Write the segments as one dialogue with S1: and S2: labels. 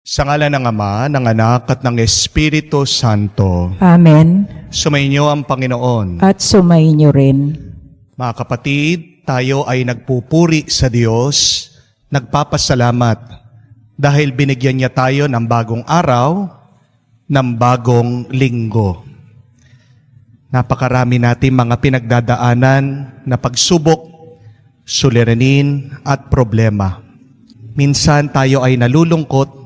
S1: Sa ngalan ng Ama, ng Anak, at ng Espiritu Santo.
S2: Amen.
S1: Sumainyo ang Panginoon.
S2: At sumainyo rin.
S1: Mga kapatid, tayo ay nagpupuri sa Diyos, nagpapasalamat dahil binigyan niya tayo ng bagong araw, ng bagong linggo. Napakarami natin mga pinagdadaanan na pagsubok, suliranin at problema. Minsan tayo ay nalulungkot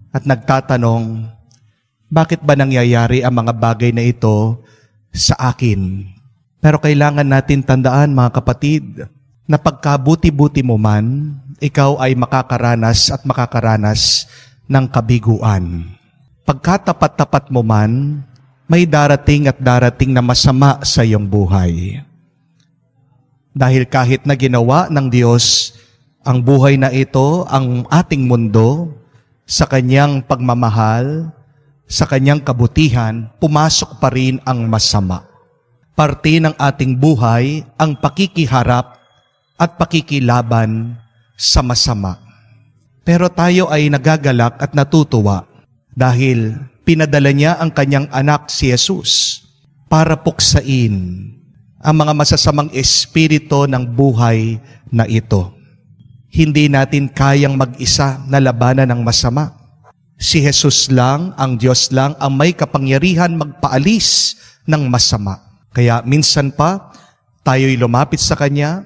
S1: at nagtatanong, bakit ba nangyayari ang mga bagay na ito sa akin? Pero kailangan natin tandaan, mga kapatid, na pagkabuti-buti mo man, ikaw ay makakaranas at makakaranas ng kabiguan. Pagkatapat-tapat mo man, may darating at darating na masama sa iyong buhay. Dahil kahit na ginawa ng Diyos ang buhay na ito, ang ating mundo, sa kanyang pagmamahal, sa kanyang kabutihan, pumasok pa rin ang masama. Parte ng ating buhay ang pakikiharap at pakikilaban sa masama. Pero tayo ay nagagalak at natutuwa dahil pinadala niya ang kanyang anak si Jesus para puksain ang mga masasamang espiritu ng buhay na ito. Hindi natin kayang mag-isa na labanan ng masama. Si Jesus lang, ang Diyos lang, ang may kapangyarihan magpaalis ng masama. Kaya minsan pa, tayo'y lumapit sa Kanya,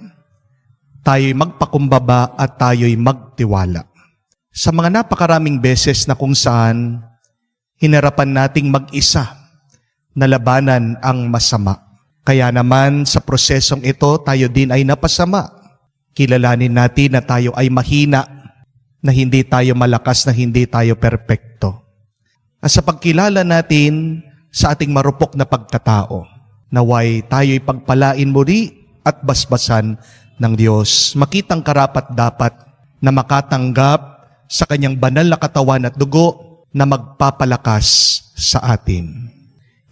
S1: tayo'y magpakumbaba at tayo'y magtiwala. Sa mga napakaraming beses na kung saan hinarapan nating mag-isa na labanan ang masama. Kaya naman sa prosesong ito, tayo din ay napasama. Kilalanin natin na tayo ay mahina, na hindi tayo malakas, na hindi tayo perpekto. At sa pagkilala natin sa ating marupok na pagkatao, naway tayo'y pagpalain muli at basbasan ng Diyos. Makitang karapat-dapat na makatanggap sa kanyang banal na katawan at dugo na magpapalakas sa atin.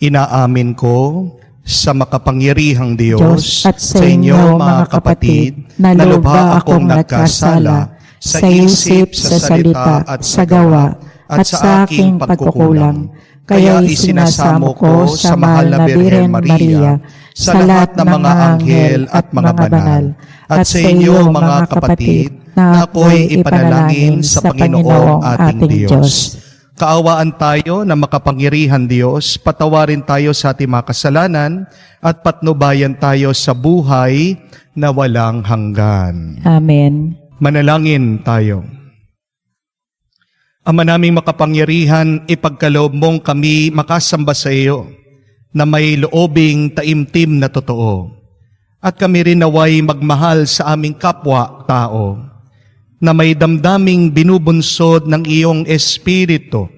S1: Inaamin ko sa makapangyarihang Diyos
S2: at sa inyo mga kapatid, na lubha akong nagkasala sa isip, sa salita at sa gawa at sa aking pagkukulang. Kaya isinasamo ko sa mahal na Birhen Maria, sa lahat ng mga anghel at mga banal, at sa inyo mga kapatid, na ako'y ipanalangin sa Panginoong ating Diyos.
S1: Kaawaan tayo na makapangyarihan Diyos, patawarin tayo sa ating mga kasalanan, at patnubayan tayo sa buhay na walang hanggan.
S2: Amen.
S1: Manalangin tayo. Ama naming makapangyarihan, ipagkaloob mong kami makasamba sa iyo na may loobing taimtim na totoo. At kami rin naway magmahal sa aming kapwa-tao, na may damdaming binubunsod ng iyong Espiritu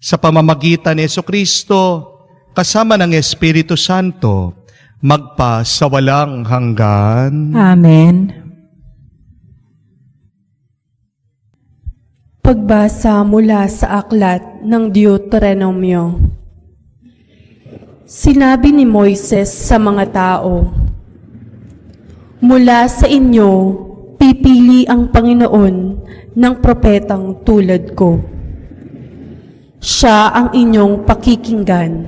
S1: sa pamamagitan ni Jesucristo kasama ng Espiritu Santo magpa sa walang hanggan.
S2: Amen.
S3: Pagbasa mula sa aklat ng Deuteronomio. Sinabi ni Moises sa mga tao, mula sa inyo pipili ang Panginoon ng propetang tulad ko. Siya ang inyong pakikinggan.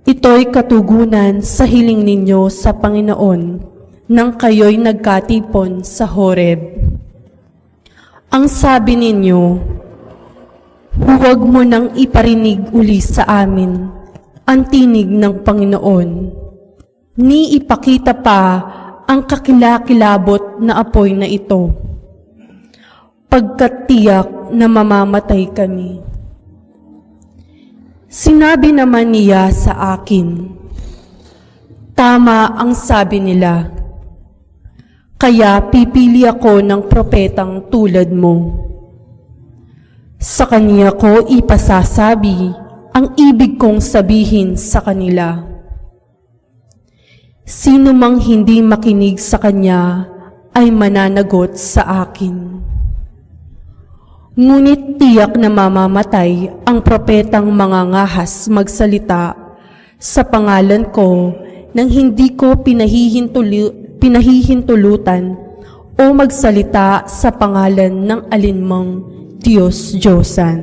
S3: Ito'y katugunan sa hiling ninyo sa Panginoon nang kayo'y nagkatipon sa Horeb. Ang sabi ninyo, huwag mo nang iparinig uli sa amin ang tinig ng Panginoon, ni ipakita pa ang kakilakilabot na apoy na ito, pagkat tiyak na mamamatay kami. Sinabi naman niya sa akin, tama ang sabi nila, kaya pipili ako ng propetang tulad mo. Sa kanya ko ipasasabi ang ibig kong sabihin sa kanila. Sino mang hindi makinig sa kanya ay mananagot sa akin. Ngunit tiyak na mamamatay ang propetang mangangahas magsalita sa pangalan ko nang hindi ko pinahihintulutan o magsalita sa pangalan ng alinmang Diyos-Diyosan.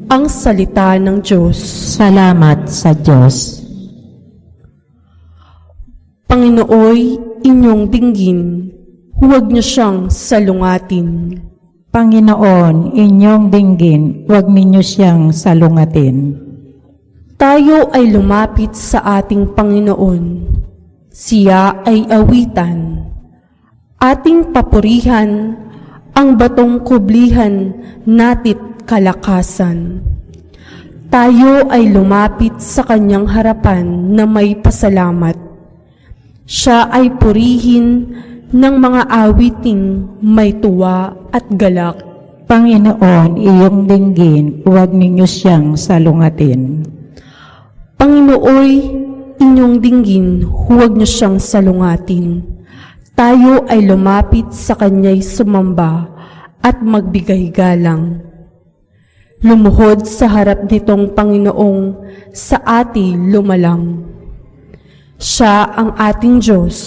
S3: Ang salita ng Diyos.
S2: Salamat sa Diyos.
S3: Panginooy, inyong dinggin, huwag niyo siyang salungatin.
S2: Panginoon, inyong dinggin, huwag ninyo siyang salungatin.
S3: Tayo ay lumapit sa ating Panginoon. Siya ay awitan. Ating papurihan ang batong kublihan natit kalakasan. Tayo ay lumapit sa kanyang harapan na may pasalamat. Siya ay purihin ng mga awiting may tuwa at galak.
S2: Panginoon, iyong dinggin, huwag ninyo siyang salungatin.
S3: Panginooy, inyong dinggin, huwag niyo siyang salungatin. Tayo ay lumapit sa kanya'y sumamba at magbigay galang. Lumuhod sa harap nitong Panginoong sa ati lumalang. Siya ang ating Diyos.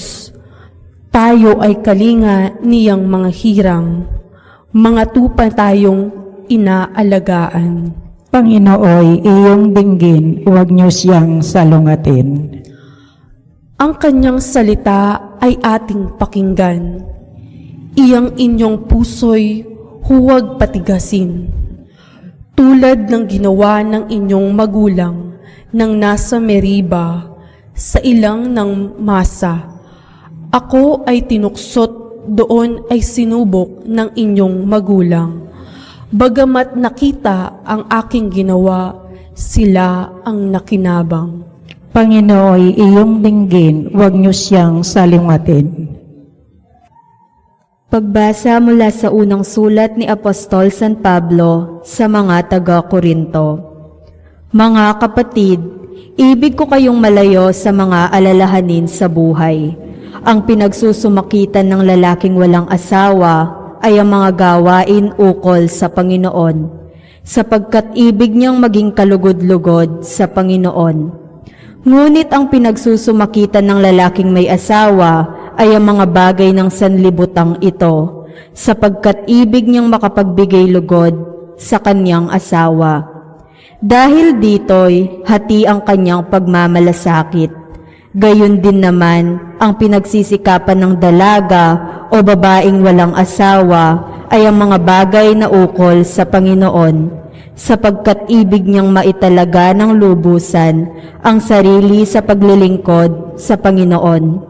S3: Tayo ay kalinga niyang mga hirang. Mga tupa tayong inaalagaan.
S2: Panginooy, iyong dinggin, huwag niyo siyang salungatin.
S3: Ang kanyang salita ay ating pakinggan. Iyang inyong puso'y huwag patigasin. Tulad ng ginawa ng inyong magulang nang nasa Meriba sa ilang ng Masa. Ako ay tinuksot, doon ay sinubok ng inyong magulang. Bagamat nakita ang aking ginawa, sila ang nakinabang.
S2: Panginooy, iyong dinggin, huwag niyo siyang salungatin.
S4: Pagbasa mula sa unang sulat ni Apostol San Pablo sa mga taga-Korinto. Mga kapatid, ibig ko kayong malayo sa mga alalahanin sa buhay. Ang pinagsusumakitan ng lalaking walang asawa ay ang mga gawain ukol sa Panginoon, sapagkat ibig niyang maging kalugod-lugod sa Panginoon. Ngunit ang pinagsusumakitan ng lalaking may asawa ay ang mga bagay ng sanlibutang ito, sapagkat ibig niyang makapagbigay lugod sa kanyang asawa. Dahil dito'y hati ang kanyang pagmamalasakit. Gayon din naman ang pinagsisikapan ng dalaga o babaeng walang asawa ay ang mga bagay na ukol sa Panginoon, sapagkat ibig niyang maitalaga ng lubusan ang sarili sa paglilingkod sa Panginoon.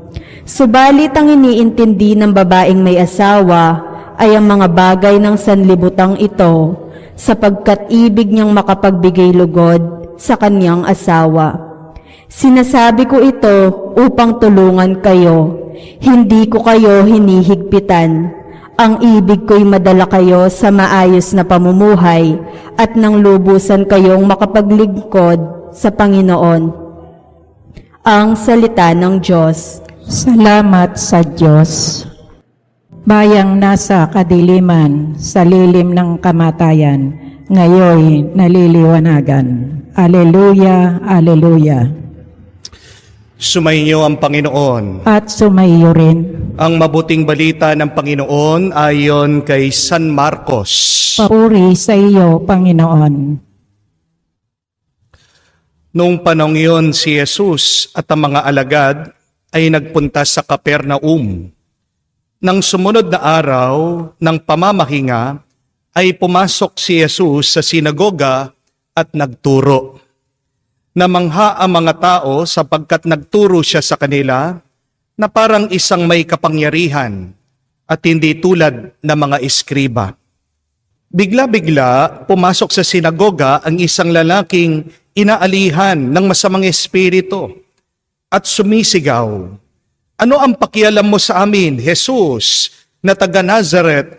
S4: Subalit ang iniintindi ng babaeng may asawa ay ang mga bagay ng sanlibutang ito, sapagkat ibig niyang makapagbigay lugod sa kanyang asawa. Sinasabi ko ito upang tulungan kayo, hindi ko kayo hinihigpitan. Ang ibig ko'y madala kayo sa maayos na pamumuhay at nang lubusan kayong makapaglingkod sa Panginoon. Ang salita ng Diyos.
S2: Salamat sa Diyos. Bayang nasa kadiliman, sa lilim ng kamatayan, ngayoy naliliwanagan. Aleluya, aleluya.
S1: Sumainyo ang Panginoon.
S2: At sumaiyo rin.
S1: Ang mabuting balita ng Panginoon ayon kay San Marcos.
S2: Papuri sa iyo, Panginoon.
S1: Noong panahon iyon, si Jesus at ang mga alagad ay nagpunta sa Capernaum. Nang sumunod na araw ng pamamahinga, ay pumasok si Jesus sa sinagoga at nagturo. Namangha ang mga tao sapagkat nagturo siya sa kanila na parang isang may kapangyarihan at hindi tulad ng mga eskriba. Bigla-bigla pumasok sa sinagoga ang isang lalaking inaalihan ng masamang espiritu at sumisigaw, "Ano ang pakialam mo sa amin, Jesus, na taga Nazaret?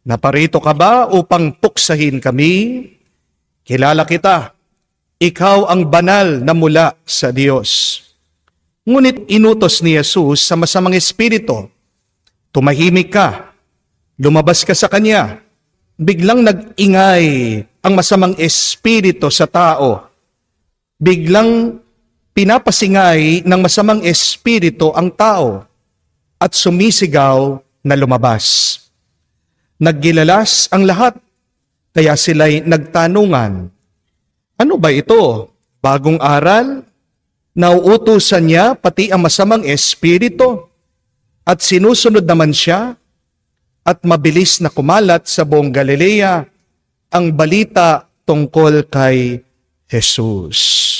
S1: Naparito ka ba upang puksahin kami? Kilala kita. Ikaw ang banal na mula sa Diyos." Ngunit inutos ni Jesus sa masamang espiritu, "Tumahimik ka, lumabas ka sa kanya." Biglang nag-ingay ang masamang espiritu sa tao. Biglang pinapasingay ng masamang espiritu ang tao at sumisigaw na lumabas. Naggilalas ang lahat, kaya sila'y nagtanungan, ano ba ito? Bagong aral? Nauutusan niya pati ang masamang espiritu at sinusunod naman siya at mabilis na kumalat sa buong Galilea ang balita tungkol kay Jesus.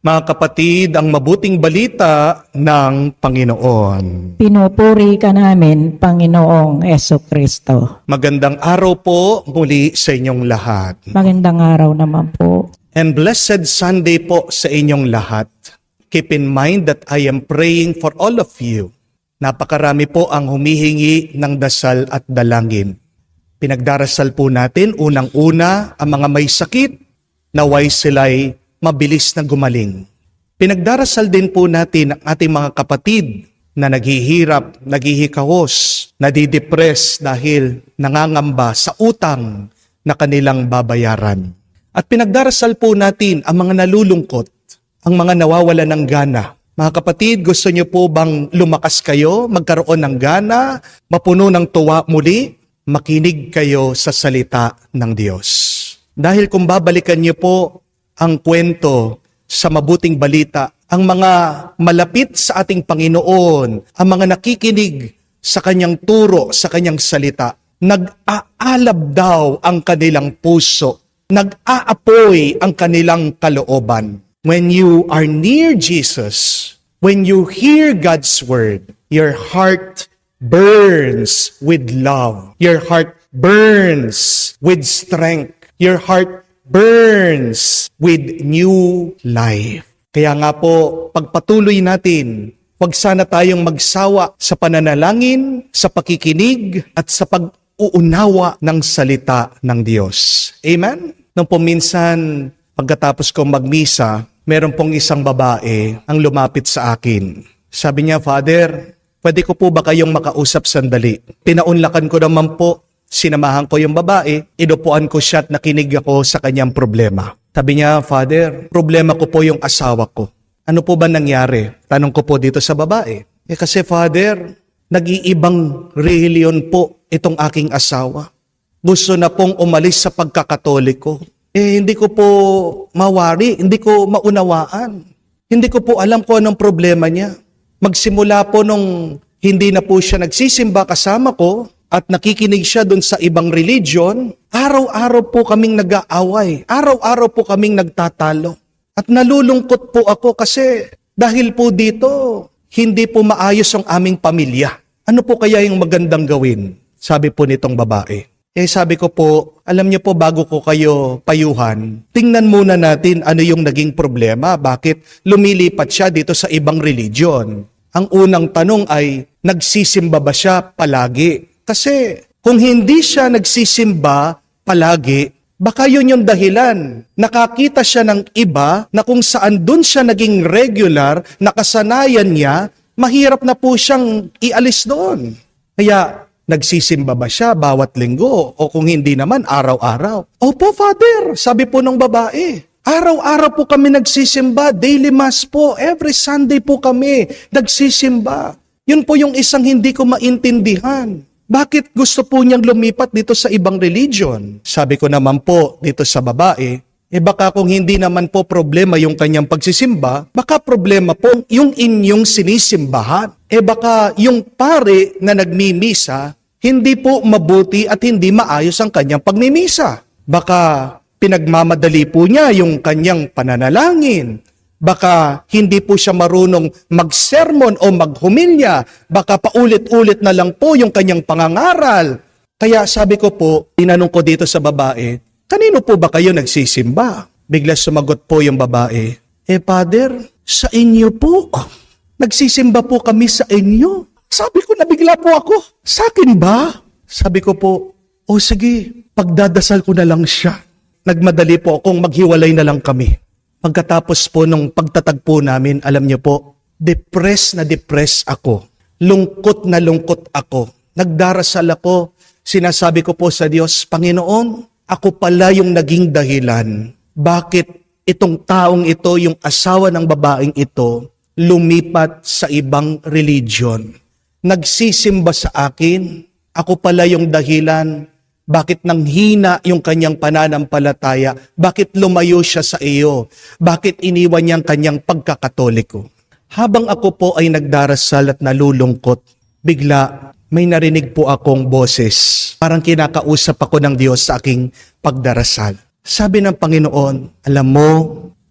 S1: Mga kapatid, ang mabuting balita ng Panginoon.
S2: Pinupuri ka namin, Panginoong Jesucristo.
S1: Magandang araw po muli sa inyong lahat.
S2: Magandang araw naman po.
S1: And blessed Sunday po sa inyong lahat. Keep in mind that I am praying for all of you. Napakarami po ang humihingi ng dasal at dalangin. Pinagdarasal po natin unang-una ang mga may sakit, naway sila'y mabilis na gumaling. Pinagdarasal din po natin ang ating mga kapatid na naghihirap, naghihikahos, nadidepress dahil nangangamba sa utang na kanilang babayaran. At pinagdarasal po natin ang mga nalulungkot, ang mga nawawala ng gana. Mga kapatid, gusto niyo po bang lumakas kayo, magkaroon ng gana, mapuno ng tuwa muli? Makinig kayo sa salita ng Diyos. Dahil kung babalikan niyo po ang kwento sa mabuting balita, ang mga malapit sa ating Panginoon, ang mga nakikinig sa kanyang turo, sa kanyang salita, nag-aalab daw ang kanilang puso, nag-aapoy ang kanilang kalooban. When you are near Jesus, when you hear God's word, your heart burns with love. Your heart burns with strength. Your heart burns with new life. Kaya nga po, pagpatuloy natin, huwag sana tayong magsawa sa pananalangin, sa pakikinig, at sa pag-uunawa ng salita ng Diyos. Amen? Nung po minsan, pagkatapos kong magmisa, meron pong isang babae ang lumapit sa akin. Sabi niya, Father, pwede ko po ba kayong makausap sandali? Pinaunlakan ko naman po. Sinamahan ko yung babae, inupuan ko siya at nakinig ako sa kanyang problema. Sabi niya, Father, problema ko po yung asawa ko. Ano po ba nangyari? Tanong ko po dito sa babae. Kasi Father, nag-iibang reliyon po itong aking asawa. Gusto na pong umalis sa pagkakatoliko. Hindi ko po mawari, hindi ko maunawaan. Hindi ko po alam kung anong problema niya. Magsimula po nung hindi na po siya nagsisimba kasama ko, at nakikinig siya dun sa ibang religion, araw-araw po kaming nag-aaway, araw-araw po kaming nagtatalo. At nalulungkot po ako kasi dahil po dito, hindi po maayos ang aming pamilya. Ano po kaya yung magandang gawin? Sabi po nitong babae. Sabi ko po, alam niyo po bago ko kayo payuhan, tingnan muna natin ano yung naging problema, bakit lumilipat siya dito sa ibang religion. Ang unang tanong ay, nagsisimba ba siya palagi? Kasi kung hindi siya nagsisimba palagi, baka yun yung dahilan. Nakakita siya ng iba na kung saan dun siya naging regular, nakasanayan niya, mahirap na po siyang ialis doon. Kaya nagsisimba ba siya bawat linggo o kung hindi naman araw-araw? Opo, Father, sabi po ng babae. Araw-araw po kami nagsisimba, daily mass po, every Sunday po kami nagsisimba. Yun po yung isang hindi ko maintindihan. Bakit gusto po niyang lumipat dito sa ibang religion? Sabi ko naman po dito sa babae, baka kung hindi naman po problema yung kanyang pagsisimba, baka problema po yung inyong sinisimbahan. Baka yung pare na nagmimisa, hindi po mabuti at hindi maayos ang kanyang pagmimisa. Baka pinagmamadali po niya yung kanyang pananalangin. Baka hindi po siya marunong mag-sermon o maghumilya. Baka paulit-ulit na lang po yung kanyang pangangaral. Kaya sabi ko po, tinanong ko dito sa babae, kanino po ba kayo nagsisimba? Bigla sumagot po yung babae, Father, sa inyo po. Nagsisimba po kami sa inyo. Sabi ko, nabigla po ako. Sa akin ba? Sabi ko po, sige, pagdadasal ko na lang siya. Nagmadali po akong maghiwalay na lang kami. Pagkatapos po nung pagtatagpo namin, alam niyo po, depressed na depressed ako. Lungkot na lungkot ako. Nagdarasal ako. Sinasabi ko po sa Diyos, Panginoon, ako pala yung naging dahilan. Bakit itong taong ito, yung asawa ng babaeng ito, lumipat sa ibang religion? Nagsisimba sa akin, Ako pala yung dahilan bakit nanghina yung kanyang pananampalataya, bakit lumayo siya sa iyo, bakit iniwan niya ang kanyang pagkakatoliko. Habang ako po ay nagdarasal at nalulungkot, bigla may narinig po akong boses. Parang kinakausap ako ng Diyos sa aking pagdarasal. Sabi ng Panginoon, alam mo,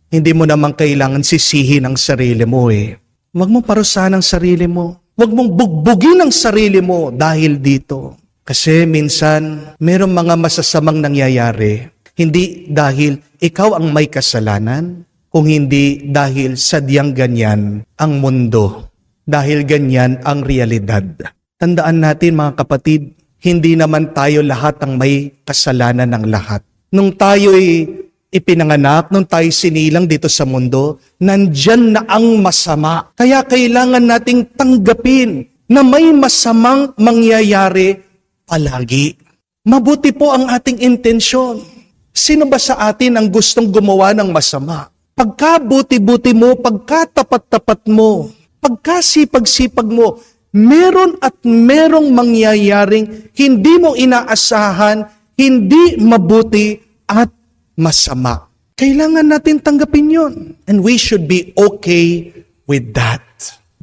S1: hindi mo naman kailangan sisihin ang sarili mo eh. Huwag mong parusahan ang sarili mo. Huwag mong bugbugin ang sarili mo dahil dito. Kasi minsan, mayroong mga masasamang nangyayari, hindi dahil ikaw ang may kasalanan, kung hindi dahil sadyang ganyan ang mundo. Dahil ganyan ang realidad. Tandaan natin mga kapatid, hindi naman tayo lahat ang may kasalanan ng lahat. Nung tayo'y ipinanganak, nung tayo sinilang dito sa mundo, nandyan na ang masama. Kaya kailangan nating tanggapin na may masamang mangyayari palagi. Mabuti po ang ating intensyon. Sino ba sa atin ang gustong gumawa ng masama? Pagkabuti-buti mo, pagkatapat-tapat mo, pagkasipag-sipag mo, meron at merong mangyayaring hindi mo inaasahan, hindi mabuti at masama. Kailangan natin tanggapin yon. And we should be okay with that.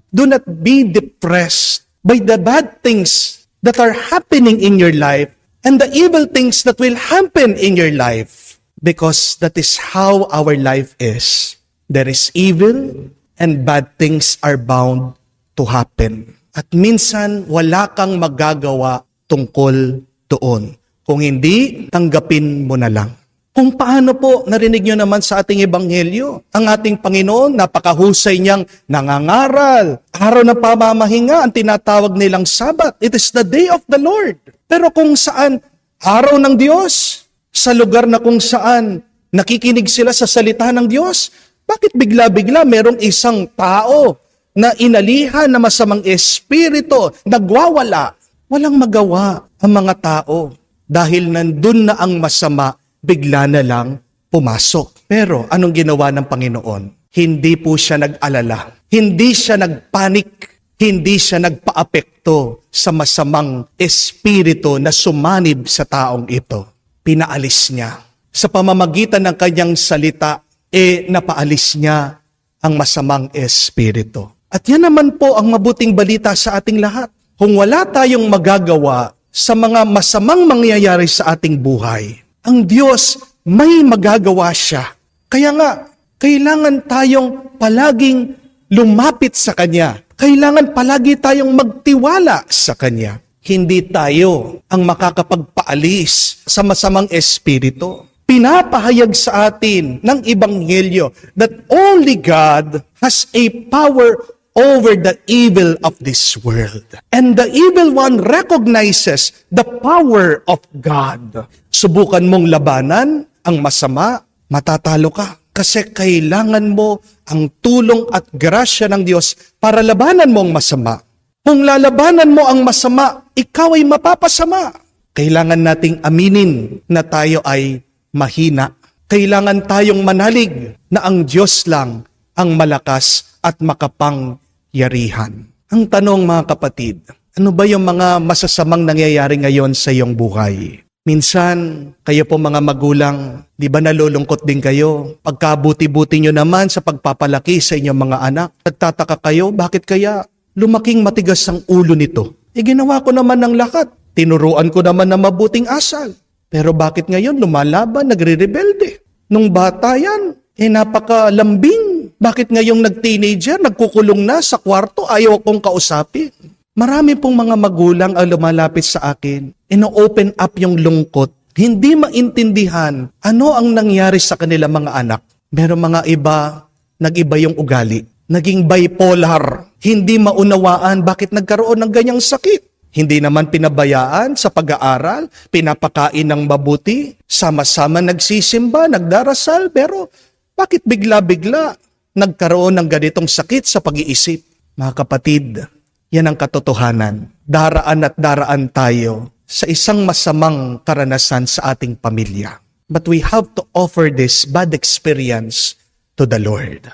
S1: Do not be depressed by the bad things that are happening in your life and the evil things that will happen in your life. Because that is how our life is. There is evil and bad things are bound to happen. At minsan, wala kang magagawa tungkol doon. Kung hindi, tanggapin mo na lang. Kung paano po, narinig nyo naman sa ating ebanghelyo, ang ating Panginoon, napakahusay niyang nangangaral. Araw ng pamamahinga, ang tinatawag nilang Sabat. It is the day of the Lord. Pero kung saan, araw ng Diyos, sa lugar na kung saan nakikinig sila sa salita ng Diyos, bakit bigla-bigla merong isang tao na inalihan na masamang espiritu, nagwawala? Walang magawa ang mga tao dahil nandun na ang masama, bigla na lang pumasok. Pero anong ginawa ng Panginoon? Hindi po siya nag-alala. Hindi siya nagpanik. Hindi siya nagpaapekto sa masamang espiritu na sumanib sa taong ito. Pinaalis niya. Sa pamamagitan ng kanyang salita, napaalis niya ang masamang espiritu. At yan naman po ang mabuting balita sa ating lahat. Kung wala tayong magagawa sa mga masamang mangyayari sa ating buhay, ang Diyos may magagawa siya. Kaya nga, kailangan tayong palaging lumapit sa Kanya. Kailangan palagi tayong magtiwala sa Kanya. Hindi tayo ang makakapagpaalis sa masamang espiritu. Pinapahayag sa atin ng Ebanghelyo that only God has a power over the evil of this world. And the evil one recognizes the power of God. Subukan mong labanan ang masama, matatalo ka. Kasi kailangan mo ang tulong at grasya ng Diyos para labanan mo ang masama. Kung lalabanan mo ang masama, ikaw ay mapapasama. Kailangan nating aminin na tayo ay mahina. Kailangan tayong manalig na ang Diyos lang ang malakas at makapangyarihan. Ang tanong mga kapatid, ano ba yung mga masasamang nangyayari ngayon sa iyong buhay? Minsan, kayo po mga magulang, di ba nalulungkot din kayo? Pagkabuti-buti nyo naman sa pagpapalaki sa inyong mga anak, nagtataka kayo, bakit kaya lumaking matigas ang ulo nito? Ginawa ko naman ng lahat. Tinuruan ko naman na mabuting asal. Pero bakit ngayon lumalaban, nagre-rebelde? Nung bata yan, napakalambing. Bakit ngayong nag-teenager, nagkukulong na sa kwarto, ayaw akong kausapin? Marami pong mga magulang ang lumalapit sa akin. Ino-open up yung lungkot. Hindi maintindihan ano ang nangyari sa kanila mga anak. Meron mga iba, nag-iba yung ugali. Naging bipolar. Hindi maunawaan bakit nagkaroon ng ganyang sakit. Hindi naman pinabayaan sa pag-aaral, pinapakain ng mabuti, sama-sama nagsisimba, nagdarasal, pero bakit bigla-bigla nagkaroon ng ganitong sakit sa pag-iisip? Mga kapatid, yan ang katotohanan. Daraan at daraan tayo sa isang masamang karanasan sa ating pamilya. But we have to offer this bad experience to the Lord.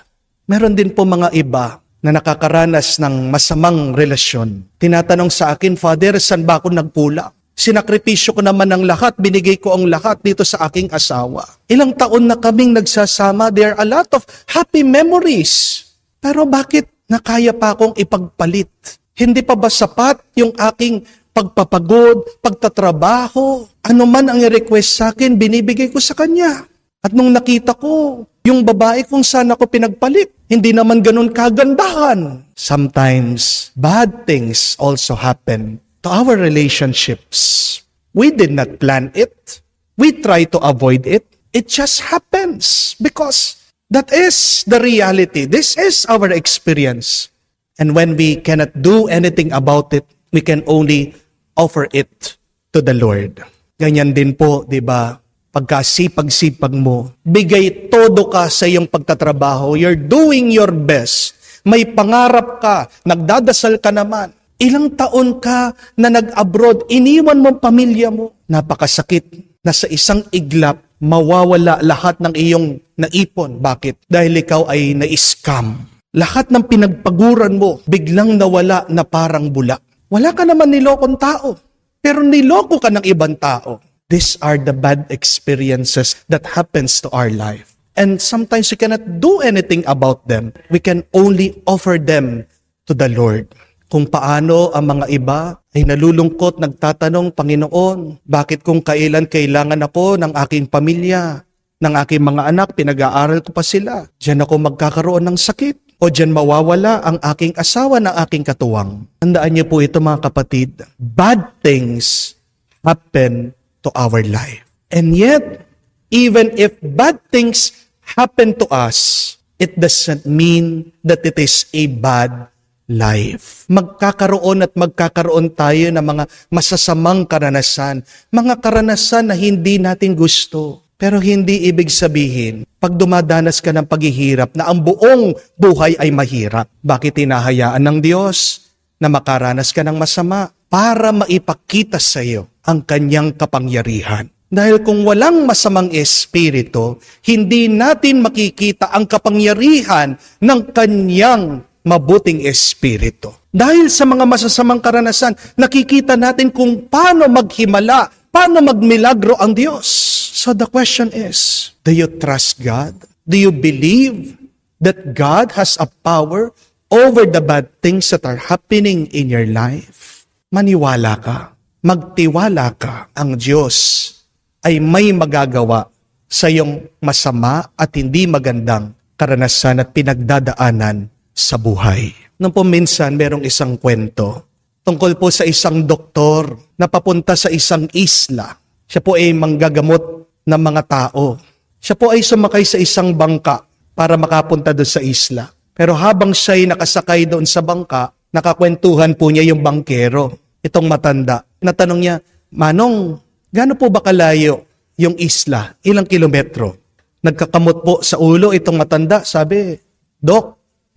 S1: Meron din po mga iba, na nakakaranas ng masamang relasyon. Tinatanong sa akin, Father, saan ba ako nagkulang? Sinakripisyo ko naman ang lahat, binigay ko ang lahat dito sa aking asawa. Ilang taon na kaming nagsasama, there are a lot of happy memories. Pero bakit nakaya pa akong ipagpalit? Hindi pa ba sapat yung aking pagpapagod, pagtatrabaho? Ano man ang i-request sa akin, binibigay ko sa kanya. At nung nakita ko, yung babae kung saan ako pinagpalit, hindi naman ganun kagandahan. Sometimes, bad things also happen to our relationships. We did not plan it. We try to avoid it. It just happens because that is the reality. This is our experience. And when we cannot do anything about it, we can only offer it to the Lord. Ganyan din po, di ba? Pagkasipag-sipag mo, bigay todo ka sa iyong pagtatrabaho. You're doing your best. May pangarap ka, nagdadasal ka naman. Ilang taon ka na nag-abroad, iniwan mo ang pamilya mo. Napakasakit na sa isang iglap, mawawala lahat ng iyong naipon. Bakit? Dahil ikaw ay na-scam. Lahat ng pinagpaguran mo, biglang nawala na parang bula. Wala ka naman nilokong tao, pero niloko ka ng ibang tao. These are the bad experiences that happens to our life. And sometimes we cannot do anything about them. We can only offer them to the Lord. Kung paano ang mga iba ay nalulungkot, nagtatanong, Panginoon, bakit kung kailan kailangan ako ng aking pamilya, ng aking mga anak, pinag-aaral ko pa sila, diyan ako magkakaroon ng sakit, o diyan mawawala ang aking asawa ng aking katuwang. Tandaan niyo po ito mga kapatid, bad things happen to our life. And yet, even if bad things happen to us, it doesn't mean that it is a bad life. Magkakaroon at magkakaroon tayo ng mga masasamang karanasan. Mga karanasan na hindi natin gusto. Pero hindi ibig sabihin, pag dumadanas ka ng paghihirap, na ang buong buhay ay mahirap. Bakit hinahayaan ng Diyos na makaranas ka ng masama? Para maipakita sa iyo ang kanyang kapangyarihan. Dahil kung walang masamang espiritu, hindi natin makikita ang kapangyarihan ng kanyang mabuting espiritu. Dahil sa mga masasamang karanasan, nakikita natin kung paano maghimala, paano magmilagro ang Diyos. So the question is, do you trust God? Do you believe that God has a power over the bad things that are happening in your life? Maniwala ka, magtiwala ka, ang Diyos ay may magagawa sa iyong masama at hindi magandang karanasan at pinagdadaanan sa buhay. Nung po minsan, merong isang kwento tungkol po sa isang doktor na papunta sa isang isla. Siya po ay manggagamot ng mga tao. Siya po ay sumakay sa isang bangka para makapunta doon sa isla. Pero habang siya ay nakasakay doon sa bangka, nakakwentuhan po niya yung bangkero, itong matanda. Natanong niya, Manong, gaano po ba kalayo yung isla? Ilang kilometro? Nagkakamot po sa ulo itong matanda. Sabi, Dok,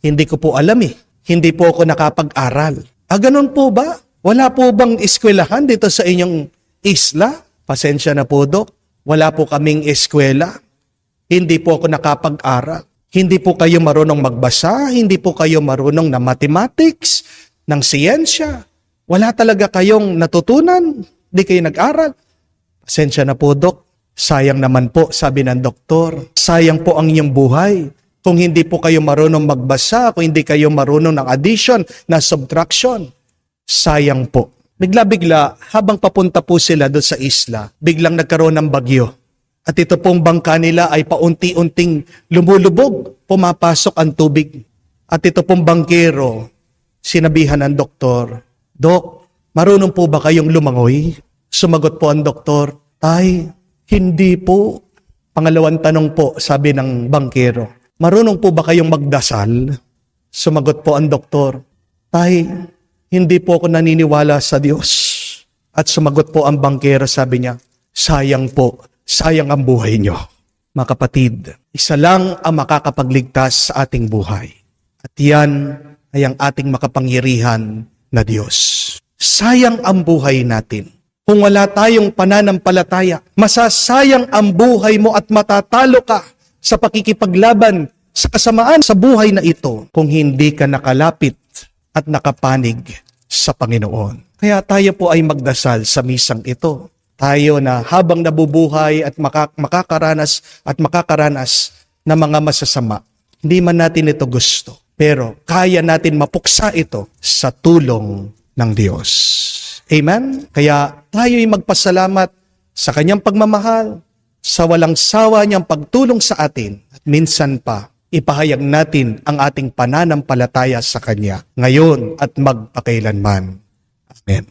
S1: hindi ko po alam eh. Hindi po ako nakapag-aral. Ganun po ba? Wala po bang eskwelahan dito sa inyong isla? Pasensya na po, Dok. Wala po kaming eskwela. Hindi po ako nakapag-aral. Hindi po kayo marunong magbasa. Hindi po kayo marunong na mathematics, ng siyensya. Wala talaga kayong natutunan. Hindi kayo nag-aral. Pasensya na po, Dok. Sayang naman po, sabi ng doktor. Sayang po ang inyong buhay. Kung hindi po kayo marunong magbasa, kung hindi kayo marunong ng addition, na subtraction, sayang po. Bigla-bigla, habang papunta po sila doon sa isla, biglang nagkaroon ng bagyo. At ito pong bangka nila ay paunti-unting lumulubog, pumapasok ang tubig. At ito pong bangkero, sinabihan ng doktor, Dok, marunong po ba kayong lumangoy? Sumagot po ang doktor, Tay, hindi po. Pangalawang tanong po, sabi ng bangkero, marunong po ba kayong magdasal? Sumagot po ang doktor, Tay, hindi po ako naniniwala sa Diyos. At sumagot po ang bangkero, sabi niya, sayang po, sayang ang buhay niyo. Mga kapatid, isa lang ang makakapagligtas sa ating buhay. At yan ay ang ating makapangyarihan na Diyos. Sayang ang buhay natin. Kung wala tayong pananampalataya, masasayang ang buhay mo at matatalo ka sa pakikipaglaban sa kasamaan sa buhay na ito kung hindi ka nakalapit at nakapanig sa Panginoon. Kaya tayo po ay magdasal sa misang ito. Tayo na habang nabubuhay at makakaranas ng mga masasama, hindi man natin ito gusto, pero kaya natin mapuksa ito sa tulong ng Diyos. Amen? Kaya tayo ay magpasalamat sa Kanyang pagmamahal, sa walang sawa Niyang pagtulong sa atin, at minsan pa, ipahayag natin ang ating pananampalataya sa Kanya, ngayon at magpakailanman. Amen.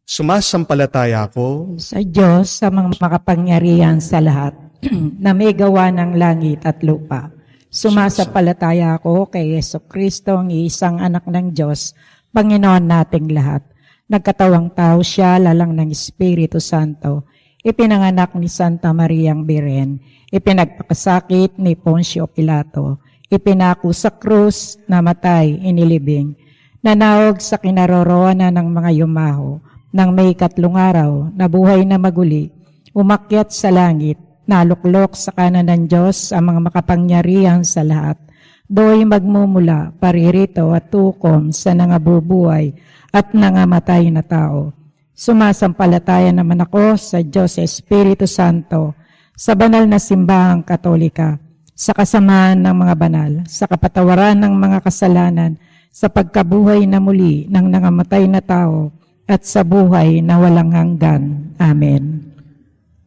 S1: Sumasampalataya ako
S2: sa Diyos, sa mga makapangyarihan sa lahat, na may gawa ng langit at lupa. Sumasampalataya ako kay Jesucristo, ang isang anak ng Diyos, Panginoon nating lahat. Nagkatawang tao siya, lalang ng Espiritu Santo. Ipinanganak ni Santa Mariang Birhen. Ipinagpakasakit ni Poncio Pilato. Ipinako sa krus, namatay, inilibing. Nanawag sa kinaroroonan ng mga yumaho. Nang may 3 araw, nabuhay na maguli, umakyat sa langit, naluklok sa kanan ng Diyos ang mga makapangyarihan sa lahat. Do'y magmumula, paririto at tukom sa nangabubuhay at nangamatay na tao. Sumasampalataya naman ako sa Diyos Espiritu Santo, sa banal na simbahang Katolika, sa kasamaan ng mga banal, sa kapatawaran ng mga kasalanan, sa pagkabuhay na muli ng nangamatay na tao, at sa buhay na walang hanggan. Amen.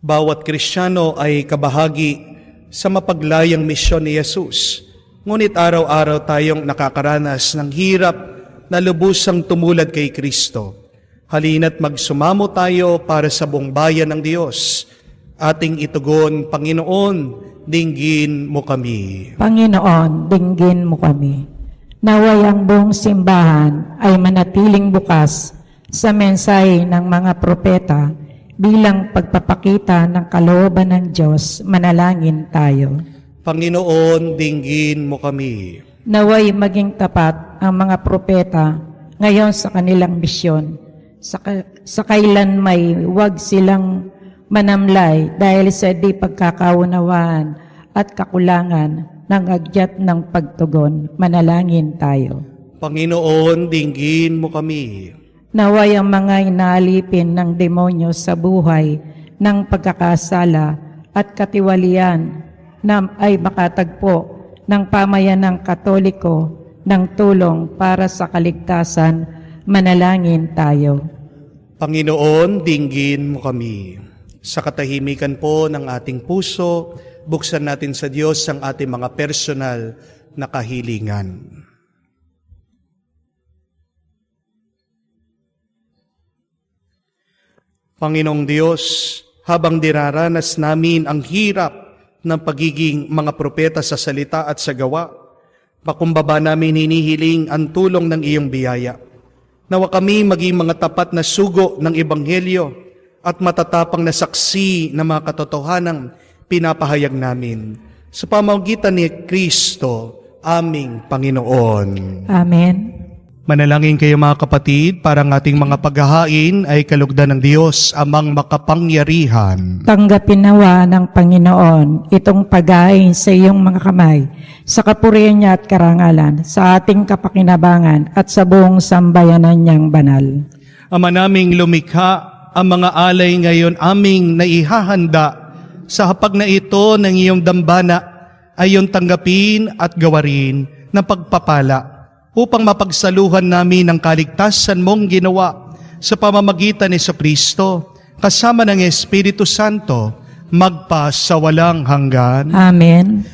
S1: Bawat Kristiyano ay kabahagi sa mapaglayang misyon ni Jesus. Ngunit araw-araw tayong nakakaranas ng hirap na lubusang tumulad kay Kristo. Halina't magsumamo tayo para sa buong bayan ng Diyos. Ating itugon, Panginoon, dinggin mo kami.
S2: Panginoon, dinggin mo kami. Naway ang buong simbahan ay manatiling bukas sa mensahe ng mga propeta bilang pagpapakita ng kalooban ng Diyos. Manalangin tayo.
S1: Panginoon, dinggin mo kami.
S2: Naway maging tapat ang mga propeta ngayon sa kanilang misyon. Sa kailan may huwag silang manamlay dahil sa di pagkakaunawaan at kakulangan ng agyat ng pagtugon. Manalangin tayo.
S1: Panginoon, dinggin mo kami.
S2: Naway ang mga inaalipin ng demonyo sa buhay ng pagkakasala at katiwalian na ay makatagpo ng pamayanang Katoliko ng tulong para sa kaligtasan. Manalangin tayo.
S1: Panginoon, dinggin mo kami. Sa katahimikan po ng ating puso, buksan natin sa Diyos ang ating mga personal na kahilingan. Panginoong Diyos, habang diraranas namin ang hirap ng pagiging mga propeta sa salita at sa gawa, pakumbaba namin hinihiling ang tulong ng iyong biyaya. Nawa kami maging mga tapat na sugo ng Ebanghelyo at matatapang na saksi ng mga katotohanang pinapahayag namin. Sa pamamagitan ni Kristo, aming Panginoon.
S2: Amen.
S1: Manalangin kayo mga kapatid, para ang ating mga paghahain ay kalugdan ng Diyos amang makapangyarihan.
S2: Tanggapin nawa ng Panginoon itong paghahain sa iyong mga kamay, sa kapurihan niya at karangalan, sa ating kapakinabangan at sa buong sambayanan niyang banal.
S1: Ama naming lumikha, ang mga alay ngayon aming naihahanda sa hapag na ito ng iyong dambana ay iyong tanggapin at gawarin ng pagpapala upang mapagsaluhan namin ang kaligtasan mong ginawa sa pamamagitan ni Jesucristo kasama ng Espiritu Santo magpa sa walang hanggan.
S2: Amen.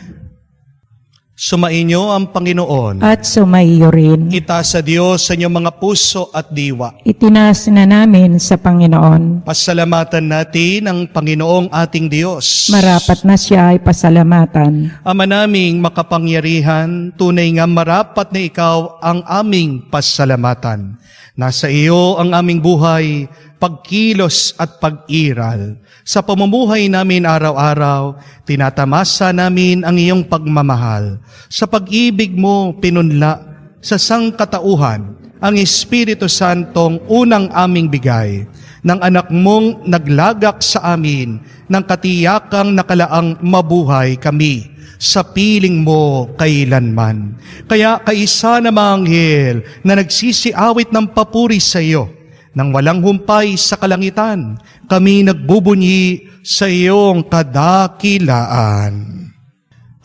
S1: Sumainyo ang Panginoon.
S2: At sumaiyo rin.
S1: Itaas sa Diyos sa inyong mga puso at diwa.
S2: Itinaas na namin sa Panginoon.
S1: Pasalamatan natin ang Panginoong ating Diyos.
S2: Marapat na siya ay pasalamatan.
S1: Ama naming makapangyarihan, tunay nga marapat na ikaw ang aming pasalamatan. Nasa iyo ang aming buhay, pagkilos at pag-iral. Sa pamumuhay namin araw-araw, tinatamasa namin ang iyong pagmamahal. Sa pag-ibig mo pinunla sa sangkatauhan, ang Espiritu Santong unang aming bigay. ng anak mong naglagak sa amin ng katiyakang nakalaang mabuhay kami sa piling mo kailanman. Kaya kaisa na mga anghel na nagsisiawit ng papuri sa iyo, nang walang humpay sa kalangitan, kami nagbubunyi sa iyong kadakilaan.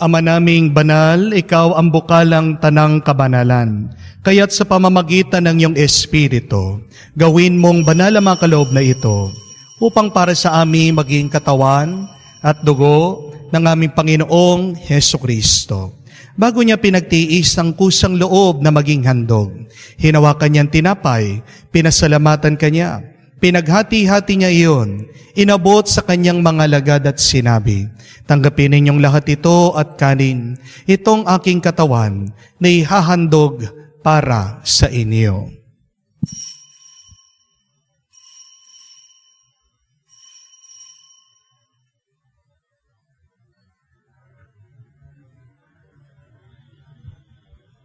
S1: Ama naming banal, ikaw ang bukalang tanang kabanalan. Kaya't sa pamamagitan ng iyong Espiritu, gawin mong banal ang mga kaloob na ito, upang para sa amin maging katawan at dugo ng aming Panginoong Hesukristo. Bago niya pinagtiis ang kusang loob na maging handog, hinawakan niyang tinapay, pinasalamatan kanya, pinaghati-hati niya iyon, inabot sa kanyang mga lagad at sinabi, tanggapin ninyong lahat ito at kanin, itong aking katawan na ihahandog para sa inyo.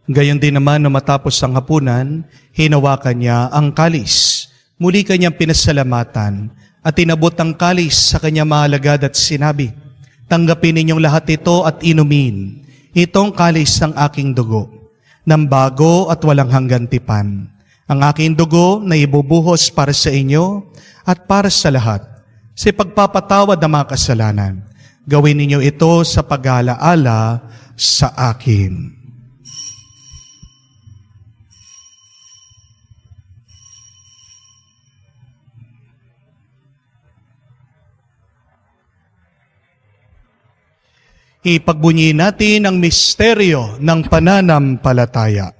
S1: Gayon din naman na matapos ang hapunan, hinawakan niya ang kalis. Muli kanyang pinasalamatan at inabot ang kalis sa kanyang mga alagad at sinabi, tanggapin ninyong lahat ito at inumin. Itong kalis ng aking dugo, ng bago at walang hanggan tipan. Ang aking dugo na ibubuhos para sa inyo at para sa lahat, sa pagpapatawad ng mga kasalanan. Gawin ninyo ito sa pag-aalaala sa akin. Ipagbunyi natin ang misteryo ng pananampalataya.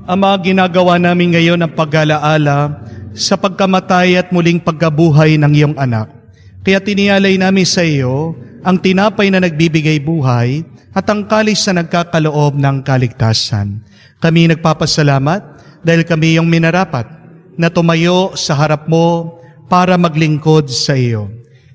S1: Ama, ginagawa namin ngayon ang pag-alaala sa pagkamatay at muling pagkabuhay ng iyong anak. Kaya tinialay namin sa iyo ang tinapay na nagbibigay buhay at ang kalis na nagkakaloob ng kaligtasan. Kami nagpapasalamat dahil kami yung minarapat na tumayo sa harap mo para maglingkod sa iyo.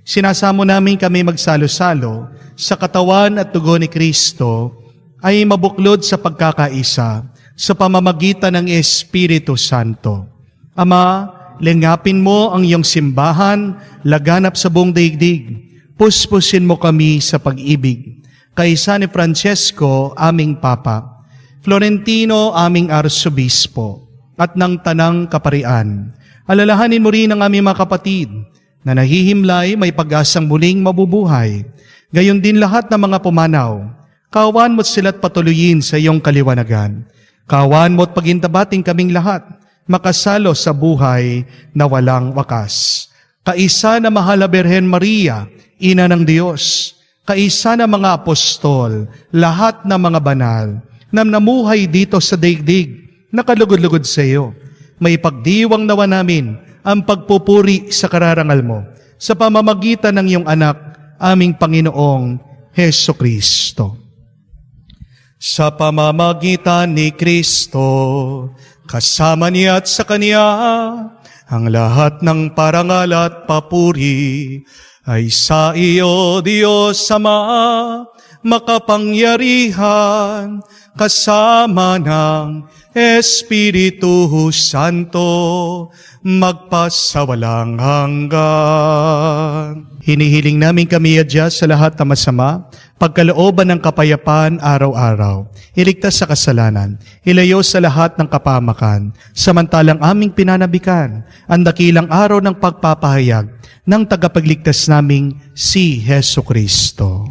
S1: Sinasamo namin kami magsalo-salo sa katawan at dugo ni Kristo ay mabuklod sa pagkakaisa sa pamamagitan ng Espiritu Santo. Ama, lingapin mo ang iyong simbahan, laganap sa buong daigdig. Puspusin mo kami sa pag-ibig. Kaisa ni Francesco, aming Papa, Florentino, aming Arsobispo, at ng Tanang Kaparian. Alalahanin mo rin ang aming mga kapatid na nahihimlay, may pag-asang muling mabubuhay. Gayon din lahat ng mga pumanaw. Kawan mo't sila't patuloyin sa iyong kaliwanagan. Kawan mo't pagintabating kaming lahat, makasalo sa buhay na walang wakas. Kaisa na mahal na Birhen Maria, Ina ng Diyos, kaisa na mga apostol, lahat na mga banal, na namuhay dito sa daigdig, nakalugod-lugod sa iyo. May pagdiwang nawa namin ang pagpupuri sa kararangal mo, sa pamamagitan ng iyong anak, aming Panginoong Hesukristo. Sa pamamagitan ni Kristo, kasama niya at sa Kanya, ang lahat ng parangal at papuri ay sa iyo, Diyos Ama, makapangyarihan, kasama ng Espiritu Santo, magpasawalang hanggan. Hinihiling namin kami adya sa lahat na masama, pagkalooban ng kapayapaan araw-araw, iligtas sa kasalanan, ilayo sa lahat ng kapahamakan, samantalang aming pinanabikan ang dakilang araw ng pagpapahayag ng tagapagligtas naming si Hesukristo.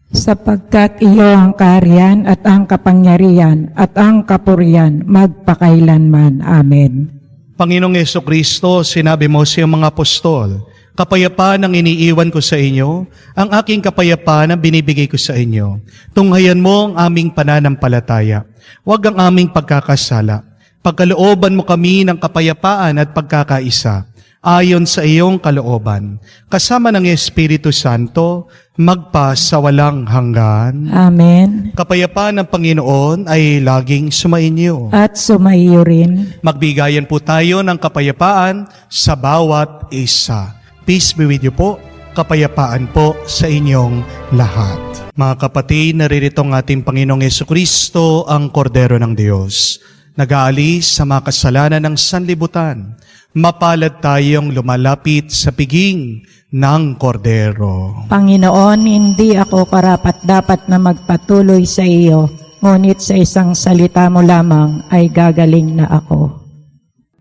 S2: Sapagkat iyo ang kaharian at ang kapangyarihan at ang kapurihan magpakailanman. Amen.
S1: Panginoong Hesukristo, sinabi mo sa iyong mga apostol, kapayapaan ang iniiwan ko sa inyo, ang aking kapayapaan ang binibigay ko sa inyo. Tunghayan mo ang aming pananampalataya. Huwag ang aming pagkakasala. Pagkalooban mo kami ng kapayapaan at pagkakaisa. ayon sa iyong kalooban, kasama ng Espiritu Santo, magpa sa walang hanggan.
S2: Amen.
S1: Kapayapaan ng Panginoon ay laging sumainyo.
S2: At sumaiyo rin.
S1: Magbigayan po tayo ng kapayapaan sa bawat isa. Peace be with you po. Kapayapaan po sa inyong lahat. Mga kapatid, naririto ang ating Panginoong Jesucristo, ang Kordero ng Diyos. Nag-aalis sa mga kasalanan ng sanlibutan. Mapalad tayong lumalapit sa piging ng Kordero.
S2: Panginoon, hindi ako karapat-dapat na magpatuloy sa iyo, ngunit sa isang salita mo lamang ay gagaling na ako.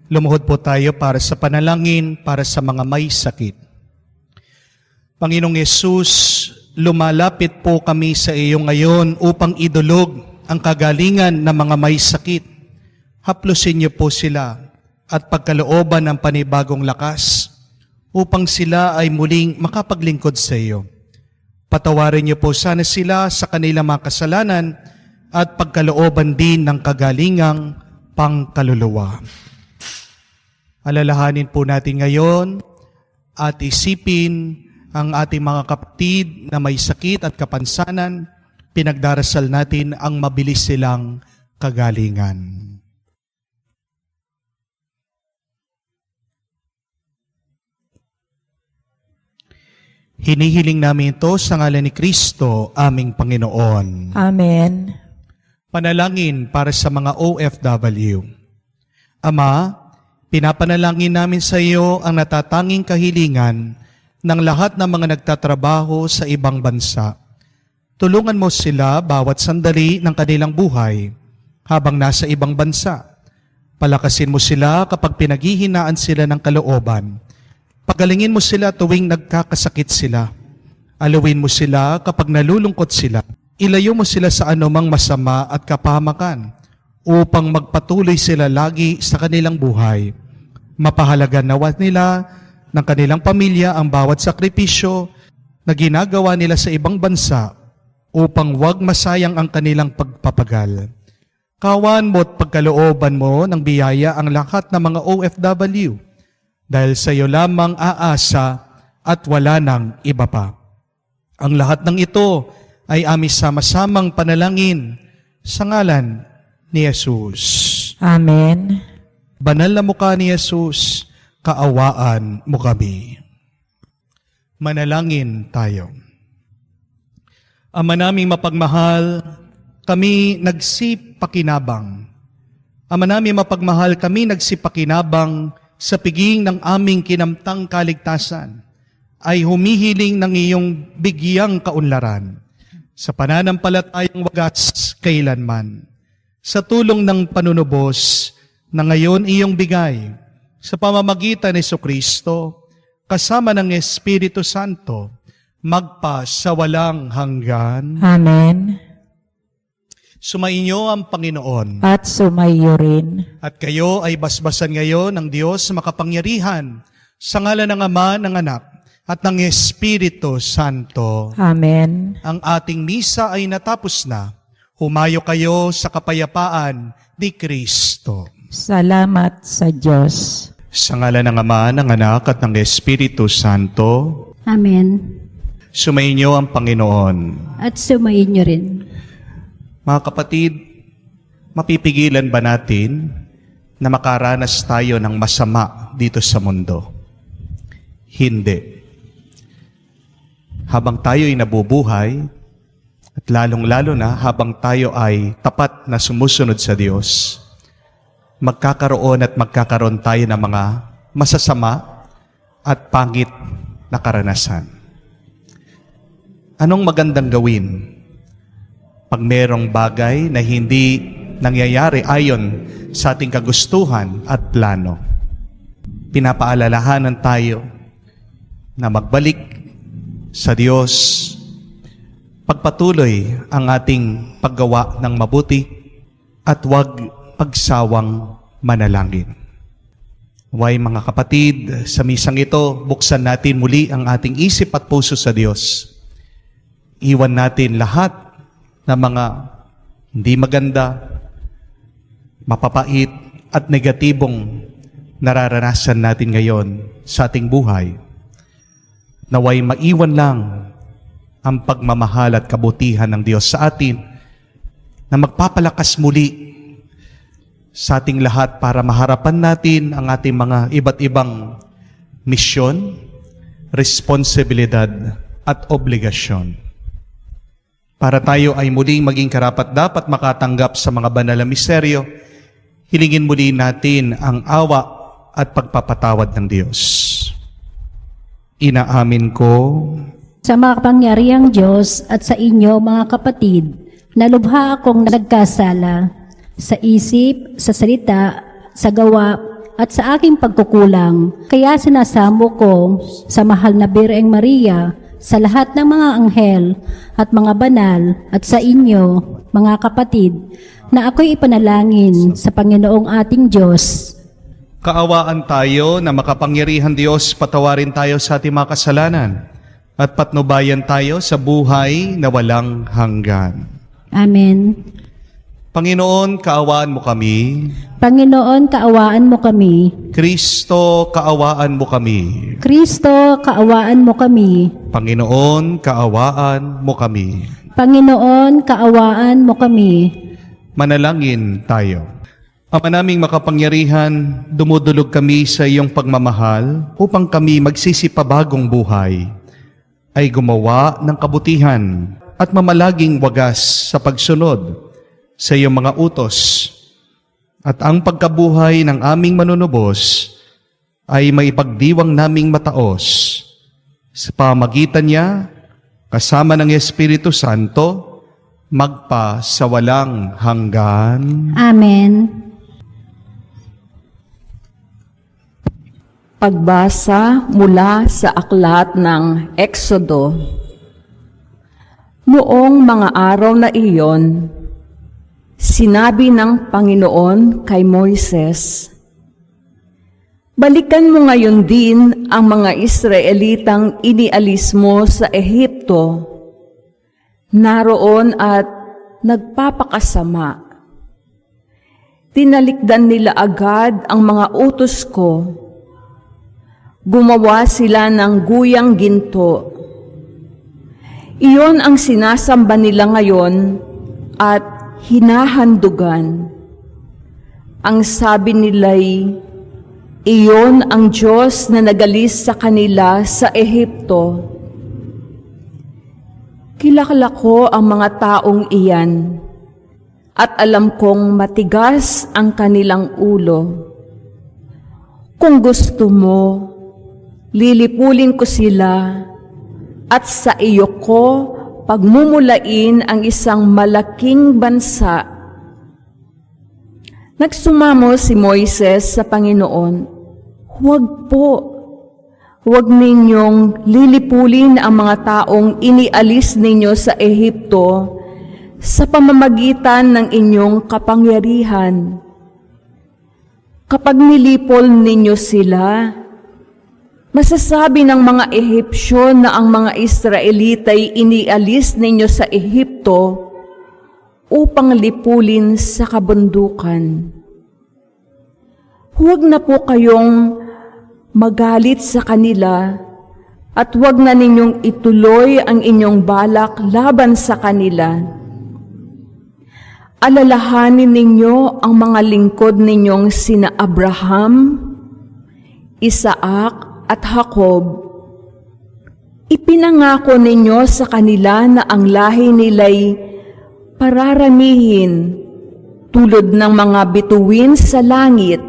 S1: Lumuhod po tayo para sa panalangin para sa mga may sakit. Panginoong Yesus, lumalapit po kami sa iyo ngayon upang idulog ang kagalingan ng mga may sakit. Haplusin niyo po sila at pagkalooban ng panibagong lakas upang sila ay muling makapaglingkod sa iyo. Patawarin niyo po sana sila sa kanilang mga kasalanan at pagkalooban din ng kagalingang pangkaluluwa. Alalahanin po natin ngayon at isipin ang ating mga kapatid na may sakit at kapansanan. Pinagdarasal natin ang mabilis silang kagalingan. Hinihiling namin ito sa ngalan ni Kristo, aming Panginoon.
S2: Amen.
S1: Panalangin para sa mga OFW. Ama, pinapanalangin namin sa iyo ang natatanging kahilingan ng lahat ng mga nagtatrabaho sa ibang bansa. Tulungan mo sila bawat sandali ng kanilang buhay habang nasa ibang bansa. Palakasin mo sila kapag pinaghihinaan sila ng kalooban. Pagalingin mo sila tuwing nagkakasakit sila. Alawin mo sila kapag nalulungkot sila. Ilayo mo sila sa anumang masama at kapahamakan upang magpatuloy sila lagi sa kanilang buhay. Mapahalagan nawa nila ng kanilang pamilya ang bawat sakripisyo na ginagawa nila sa ibang bansa upang wag masayang ang kanilang pagpapagal. Kawan mo at pagkalooban mo ng biyaya ang lahat ng mga OFW. Dahil sa iyo lamang aasa at wala nang iba pa. Ang lahat ng ito ay aming sama-samang panalangin sa ngalan ni Jesus.
S2: Amen.
S1: Banal na mukha ni Jesus, kaawaan mo kami. Manalangin tayo. Ama naming mapagmahal, kami nagsipakinabang. Ama naming mapagmahal, kami nagsipakinabang sa piging ng aming kinamtang kaligtasan, ay humihiling ng iyong bigyang kaunlaran sa pananampalatayang wagas kailanman. Sa tulong ng panunubos na ngayon iyong bigay sa pamamagitan ni Jesucristo, kasama ng Espiritu Santo, magpa sa walang hanggan.
S2: Amen.
S1: Sumainyo ang Panginoon.
S2: At sumaiyo rin.
S1: At kayo ay basbasan ngayon ng Diyos makapangyarihan sa ngalan ng Ama, ng Anak, at ng Espiritu Santo.
S2: Amen.
S1: Ang ating misa ay natapos na. Humayo kayo sa kapayapaan ni Kristo.
S2: Salamat sa Diyos.
S1: Sa ngalan ng Ama, ng Anak, at ng Espiritu Santo.
S5: Amen.
S1: Sumainyo ang Panginoon.
S5: At sumainyo rin.
S1: Mga kapatid, mapipigilan ba natin na makaranas tayo ng masama dito sa mundo? Hindi. Habang tayo ay nabubuhay, at lalong-lalo na habang tayo ay tapat na sumusunod sa Diyos, magkakaroon tayo ng mga masasama at pangit na karanasan. Anong magandang gawin pag merong bagay na hindi nangyayari ayon sa ating kagustuhan at plano? Pinapaalalahanan tayo na magbalik sa Diyos, pagpatuloy ang ating paggawa ng mabuti at huwag pagsawang manalangin. Huwag mga kapatid, sa misang ito, buksan natin muli ang ating isip at puso sa Diyos. Iwan natin lahat na mga hindi maganda, mapapait at negatibong nararanasan natin ngayon sa ating buhay. Naway maiwan lang ang pagmamahal at kabutihan ng Diyos sa atin na magpapalakas muli sa ating lahat para maharapan natin ang ating mga iba't ibang misyon, responsibilidad at obligasyon. Para tayo ay muling maging karapat-dapat makatanggap sa mga banal na misteryo, hilingin muli natin ang awa at pagpapatawad ng Diyos. Inaamin ko
S5: Sa makapangyarihang Diyos at sa inyo mga kapatid, nalubha akong nagkasala sa isip, sa salita, sa gawa, at sa aking pagkukulang. Kaya sinasamo ko sa mahal na Birheng Maria, sa lahat ng mga anghel at mga banal, at sa inyo, mga kapatid, na ako'y ipanalangin sa Panginoong ating Diyos.
S1: kaawaan tayo na makapangyarihan Diyos, patawarin tayo sa ating mga kasalanan at patnubayan tayo sa buhay na walang hanggan.
S5: Amen.
S1: Panginoon, kaawaan mo kami.
S5: Panginoon, kaawaan mo kami.
S1: Kristo, kaawaan mo kami.
S5: Kristo, kaawaan mo kami.
S1: Panginoon, kaawaan mo kami.
S5: Panginoon, kaawaan mo kami.
S1: Manalangin tayo. Ama naming makapangyarihan, dumudulog kami sa iyong pagmamahal upang kami magsisipabagong buhay ay gumawa ng kabutihan at mamalaging wagas sa pagsunod sa iyong mga utos. At ang pagkabuhay ng aming manunubos ay maipagdiwang naming mataos sa pamagitan niya kasama ng Espiritu Santo magpa sa walang hanggan.
S5: Amen.
S6: Pagbasa mula sa aklat ng Exodo. Noong mga araw na iyon, sinabi ng Panginoon kay Moises, "Balikan mo ngayon din ang mga Israelitang inialis mo sa Ehipto, naroon at nagpapakasama. Tinalikdan nila agad ang mga utos ko. Gumawa sila ng guyang ginto. Iyon ang sinasamba nila ngayon at hinahandugan. Ang sabi nila'y, iyon ang Diyos na nagalis sa kanila sa Ehipto. Kilala ko ang mga taong iyan at alam kong matigas ang kanilang ulo. Kung gusto mo, lilipulin ko sila at sa iyo ko pagmumulain ang isang malaking bansa." Nagsumamo si Moises sa Panginoon, "Huwag po, huwag ninyong lilipulin ang mga taong inialis ninyo sa Ehipto sa pamamagitan ng inyong kapangyarihan. Kapag nilipol ninyo sila, masasabi ng mga Ehipsyo na ang mga Israelita'y inialis ninyo sa Ehipto upang lipulin sa kabundukan. Huwag na po kayong magalit sa kanila at huwag na ninyong ituloy ang inyong balak laban sa kanila. Alalahanin ninyo ang mga lingkod ninyong sina Abraham, Isaac, at Jacob. Ipinangako ninyo sa kanila na ang lahi nila'y pararamihin tulad ng mga bituin sa langit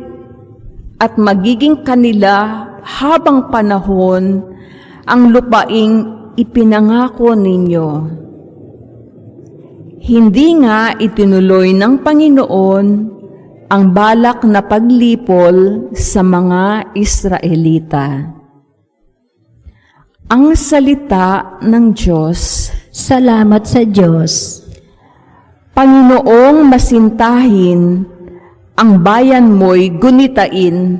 S6: at magiging kanila habang panahon ang lupaing ipinangako ninyo. Hindi nga itinuloy ng Panginoon ang balak na paglipol sa mga Israelita." Ang salita ng Diyos.
S5: Salamat sa Diyos.
S6: Panginoong masintahin, ang bayan mo'y gunitain.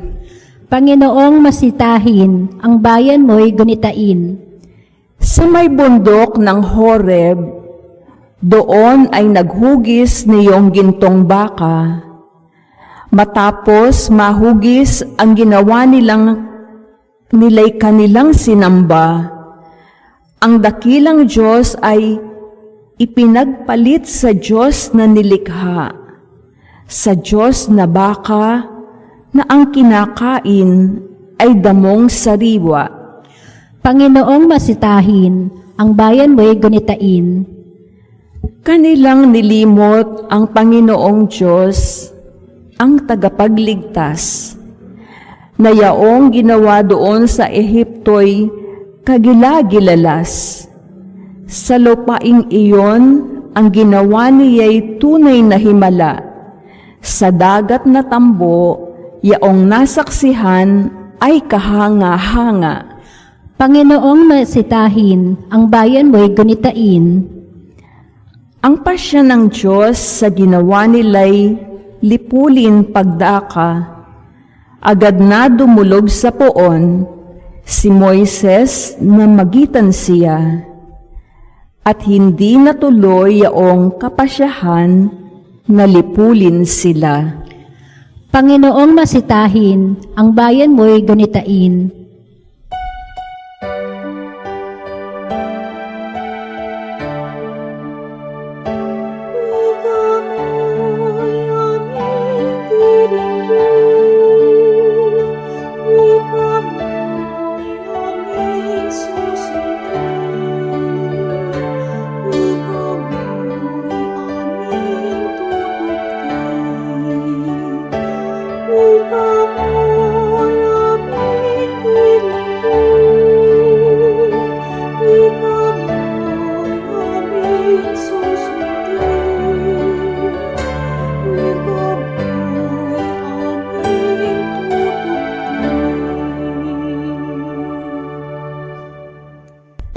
S5: Panginoong masitahin, ang bayan mo'y gunitain.
S6: Sa may bundok ng Horeb, doon ay naghugis niyong gintong baka. Matapos mahugis ang ginawa nila'y kanilang sinamba, ang dakilang Diyos ay ipinagpalit sa Diyos na nilikha, sa Diyos na baka na ang kinakain ay damong sariwa.
S5: Panginoong masitahin, ang bayan mo'y gunitain.
S6: Kanilang nilimot ang Panginoong Diyos, ang tagapagligtas, na yaong ginawa doon sa Ehipto'y kagilagilalas. Sa lupaing iyon, ang ginawa niya'y tunay na himala. Sa dagat na tambo, yaong nasaksihan ay kahanga-hanga.
S5: Panginoong masitahin, ang bayan mo'y gunitain.
S6: Ang pasya ng Diyos sa ginawa nila'y lipulin pagdaka. Agad na dumulog sa poon si Moises na magitan siya, at hindi natuloy yaong kapasyahan na lipulin sila.
S5: Panginoong masitahin, ang bayan mo'y gunitain.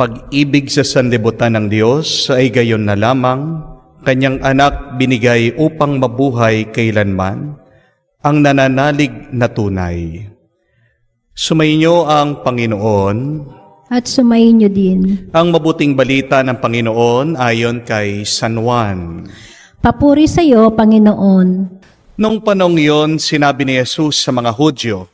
S1: Pag-ibig sa sanlibutan ng Diyos ay gayon na lamang, kanyang anak binigay upang mabuhay kailanman, ang nananalig na tunay. Sumainyo ang Panginoon,
S5: At sumayin niyo din.
S1: ang mabuting balita ng Panginoon ayon kay San Juan.
S5: Papuri sa iyo, Panginoon.
S1: Noong panong iyon, sinabi ni Jesus sa mga Hudyo,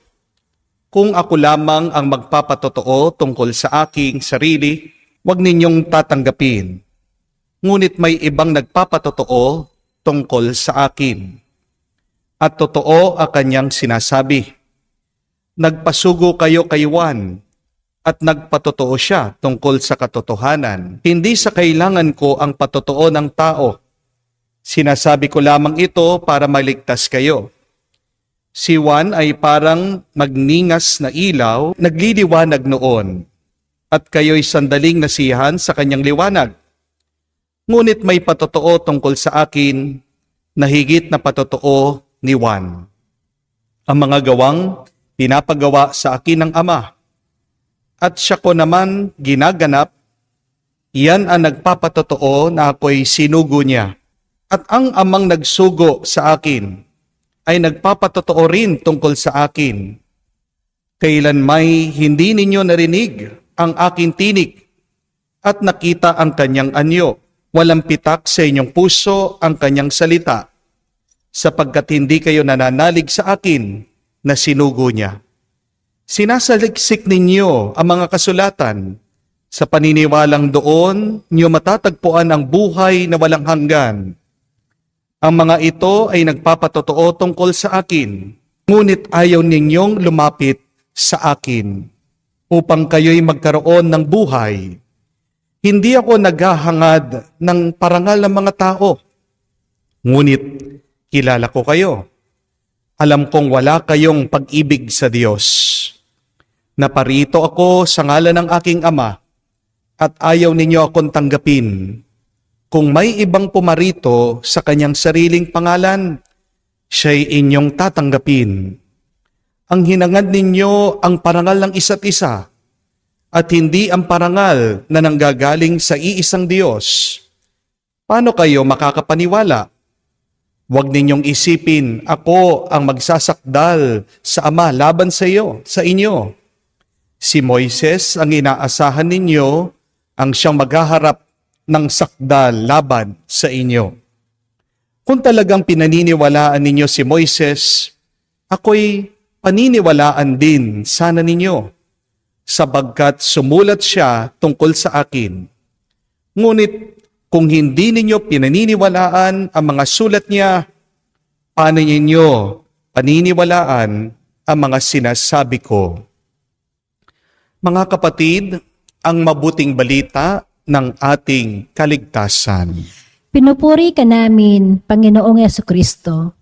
S1: "Kung ako lamang ang magpapatotoo tungkol sa aking sarili, huwag ninyong tatanggapin. Ngunit may ibang nagpapatotoo tungkol sa akin. At totoo ang kanyang sinasabi. Nagpasugo kayo kay Juan, at nagpatotoo siya tungkol sa katotohanan. Hindi sa kailangan ko ang patotoo ng tao. Sinasabi ko lamang ito para maligtas kayo. Si Juan ay parang magningas na ilaw, nagliliwanag noon, at kayo'y sandaling nasiyahan sa kanyang liwanag. Ngunit may patotoo tungkol sa akin na higit na patotoo ni Juan. Ang mga gawang pinapagawa sa akin ng Ama, at siya ko naman ginaganap, iyan ang nagpapatotoo na ako'y sinugo niya. At ang Amang nagsugo sa akin ay nagpapatotoo rin tungkol sa akin. Kailan may hindi ninyo narinig ang aking tinig at nakita ang kanyang anyo. Walang pitak sa inyong puso ang kanyang salita, sapagkat hindi kayo nananalig sa akin na sinugo niya. Sinasaliksik ninyo ang mga kasulatan. Sa paniniwalang doon, niyo matatagpuan ang buhay na walang hanggan. Ang mga ito ay nagpapatotoo tungkol sa akin, ngunit ayaw ninyong lumapit sa akin, upang kayo'y magkaroon ng buhay. Hindi ako naghahangad ng parangal ng mga tao, ngunit kilala ko kayo. Alam kong wala kayong pag-ibig sa Diyos. Naparito ako sa ngalan ng aking Ama, at ayaw ninyo akong tanggapin. Kung may ibang pumarito sa kanyang sariling pangalan, siya'y inyong tatanggapin. Ang hinangad ninyo ang parangal ng isa't isa, at hindi ang parangal na nanggagaling sa iisang Diyos. Paano kayo makakapaniwala? Huwag ninyong isipin, ako ang magsasakdal sa Ama laban sa inyo. Si Moises ang inaasahan ninyo, ang siyang maghaharap ng sakdal laban sa inyo. Kung talagang pinaniniwalaan ninyo si Moises, ako'y paniniwalaan din sana ninyo, sabagkat sumulat siya tungkol sa akin. Ngunit kung hindi ninyo pinaniniwalaan ang mga sulat niya, paano ninyo paniniwalaan ang mga sinasabi ko? Mga kapatid, ang mabuting balita ng ating kaligtasan.
S5: Pinupuri ka namin, Panginoong Yesukristo.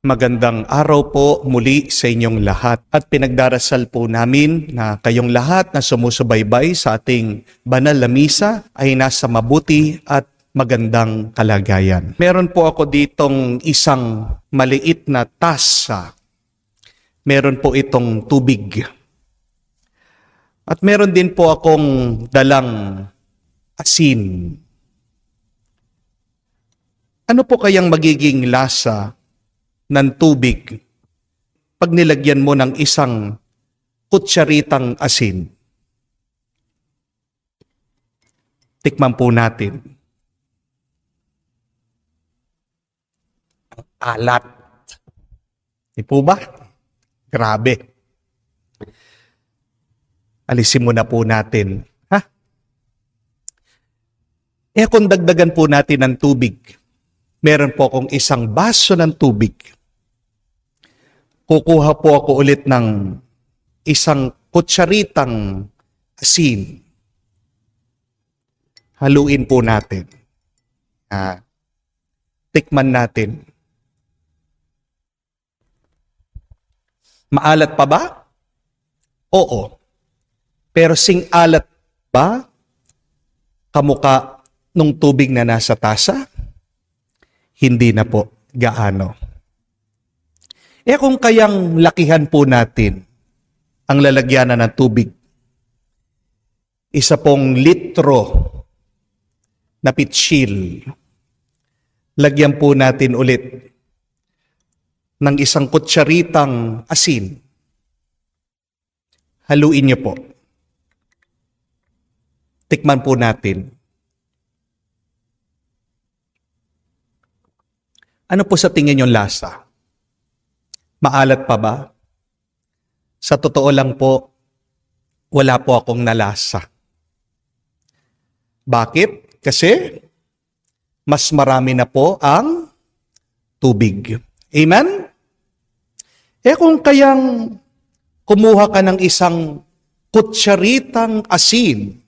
S1: Magandang araw po muli sa inyong lahat at pinagdarasal po namin na kayong lahat na sumusubaybay sa ating banal na misa ay nasa mabuti at magandang kalagayan. Meron po ako ditong isang maliit na tasa. Meron po itong tubig. At meron din po akong dalang asin. Ano po kayang magiging lasa ng tubig pag nilagyan mo ng isang kutsaritang asin? Tikman po natin. Ang alat. Di po ba? Grabe. Alisin muna po natin. Kung dagdagan po natin ng tubig, meron po akong isang baso ng tubig. Kukuha po ako ulit ng isang kutsaritang asin. Haluin po natin. Tikman natin. Maalat pa ba? Oo. Pero sing-alat ba kamukha nung tubig na nasa tasa? Hindi na po gaano. Kung kayang lakihan po natin ang lalagyanan ng tubig, isa pong litro na pitsil, lagyan po natin ulit ng isang kutsaritang asin. Haluin niyo po. Tikman po natin. Ano po sa tingin yung lasa? Maalat pa ba? Sa totoo lang po, wala po akong nalasa. Bakit? Kasi mas marami na po ang tubig. Amen? Kung kayang kumuha ka ng isang kutsaritang asin,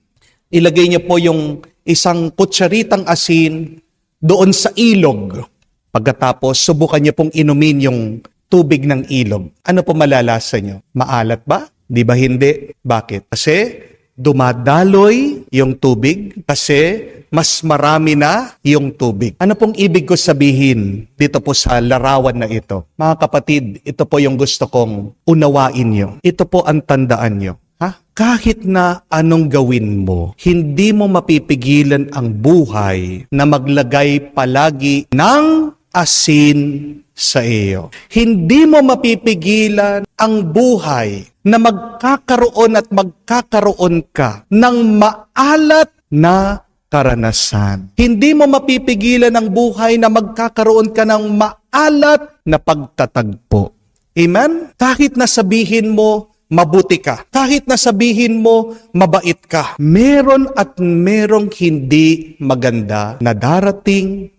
S1: ilagay niyo po yung isang kutsaritang asin doon sa ilog. Pagkatapos, subukan niyo pong inumin yung tubig ng ilog. Ano po malalasa niyo? Maalat ba? Di ba hindi? Bakit? Kasi dumadaloy yung tubig. Kasi mas marami na yung tubig. Ano pong ibig ko sabihin dito po sa larawan na ito? Mga kapatid, ito po yung gusto kong unawain niyo. Ito po ang tandaan niyo. Kahit na anong gawin mo, hindi mo mapipigilan ang buhay na maglagay palagi ng asin sa iyo. Hindi mo mapipigilan ang buhay na magkakaroon at magkakaroon ka ng maalat na karanasan. Hindi mo mapipigilan ang buhay na magkakaroon ka ng maalat na pagtatagpo. Amen? Kahit na sabihin mo, mabuti ka. Kahit na sabihin mo, mabait ka. Meron at merong hindi maganda na darating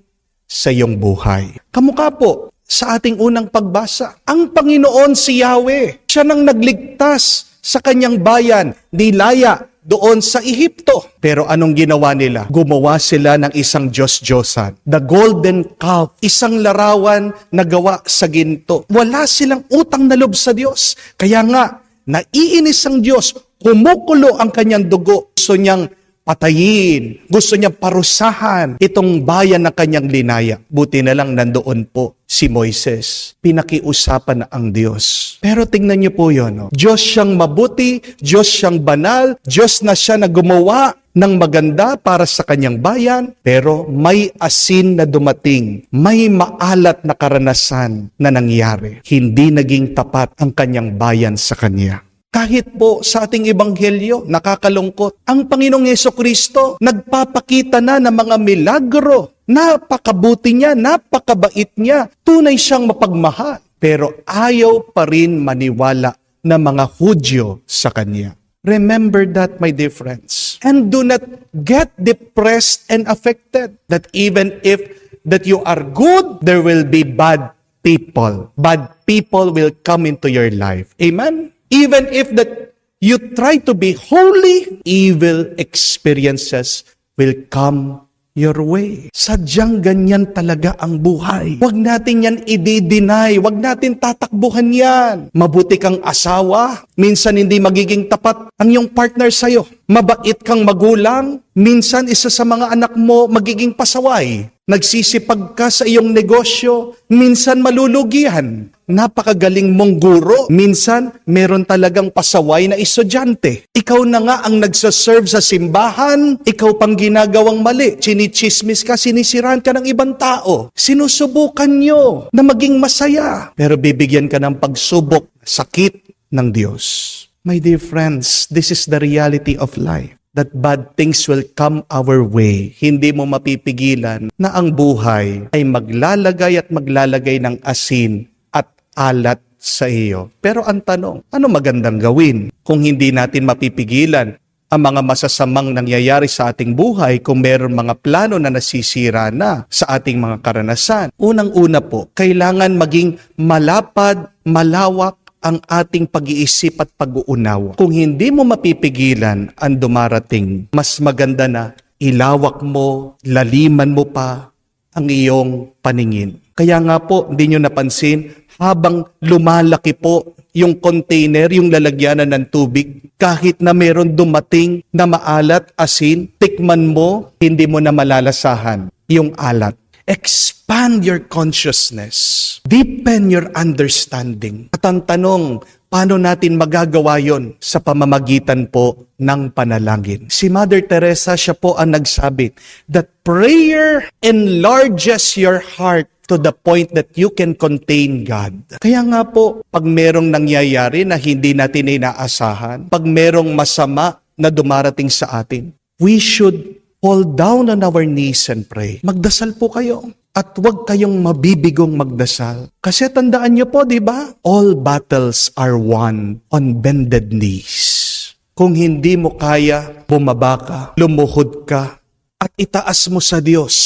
S1: sa iyong buhay. Kamukha po sa ating unang pagbasa. Ang Panginoon si Yahweh. Siya nang nagligtas sa kanyang bayan, nilaya doon sa Ehipto. Pero anong ginawa nila? Gumawa sila ng isang Diyos-Diyosan. The golden calf. Isang larawan na gawa sa ginto. Wala silang utang na loob sa Diyos. Kaya nga, naiinis ang Diyos, kumukulo ang kanyang dugo. Gusto niyang patayin, gusto niyang parusahan itong bayan na kanyang linaya. Buti na lang nandoon po si Moises. Pinakiusapan na ang Diyos. Pero tingnan niyo po yun. Diyos siyang mabuti, Diyos siyang banal, Diyos na siya na gumawa ng maganda para sa kanyang bayan, pero may asin na dumating, may maalat na karanasan na nangyari. Hindi naging tapat ang kanyang bayan sa kanya. Kahit po sa ating ebanghelyo, nakakalungkot, ang Panginoong Hesukristo nagpapakita na ng mga milagro Napakabuti niya, napakabait niya, tunay siyang mapagmahal. Pero ayaw pa rin maniwala ng mga Hudyo sa kanya. Remember that, my dear friends. And do not get depressed and affected that even if that you are good, there will be bad people. Bad people will come into your life. Amen? Even if that you try to be holy, evil experiences will come your way. Sadyang ganyan talaga ang buhay. Huwag natin yan i-deny. Huwag natin tatakbuhan yan. Mabuti kang asawa, minsan hindi magiging tapat ang iyong partner sa'yo. Mabait kang magulang, minsan isa sa mga anak mo magiging pasaway. Nagsisipag ka sa iyong negosyo, minsan malulugihan. Napakagaling mong guro, minsan meron talagang pasaway na estudyante. Ikaw na nga ang nagsaserve sa simbahan, ikaw pang ginagawang mali. Chinichismis ka, sinisiran ka ng ibang tao. Sinusubukan nyo na maging masaya. Pero bibigyan ka ng pagsubok, sakit ng Diyos. My dear friends, this is the reality of life. That bad things will come our way. Hindi mo mapipigilan na ang buhay ay maglalagay at maglalagay ng asin at alat sa iyo. Pero ang tanong, ano magandang gawin kung hindi natin mapipigilan ang mga masasamang nangyayari sa ating buhay kung meron mga plano na nasisira na sa ating mga karanasan? Unang-una po, kailangan maging malapad, malawak, ang ating pag-iisip at pag-uunawa. Kung hindi mo mapipigilan ang dumarating, mas maganda na ilawak mo, laliman mo pa ang iyong paningin. Kaya nga po, hindi nyo napansin, habang lumalaki po yung container, yung lalagyanan ng tubig, kahit na meron dumating na maalat, asin, tikman mo, hindi mo na malalasahan yung alat. Expand your consciousness. Deepen your understanding. At ang tanong, paano natin magagawa yon? Sa pamamagitan po ng panalangin. Si Mother Teresa, siya po ang nagsabi that prayer enlarges your heart to the point that you can contain God. Kaya nga po, pag merong nangyayari na hindi natin inaasahan, pag merong masama na dumarating sa atin, we should fall down on our knees and pray. Magdasal po kayo. At huwag kayong mabibigong magdasal. Kasi tandaan niyo po, di ba? All battles are won on bended knees. Kung hindi mo kaya, bumaba ka, lumuhod ka, at itaas mo sa Diyos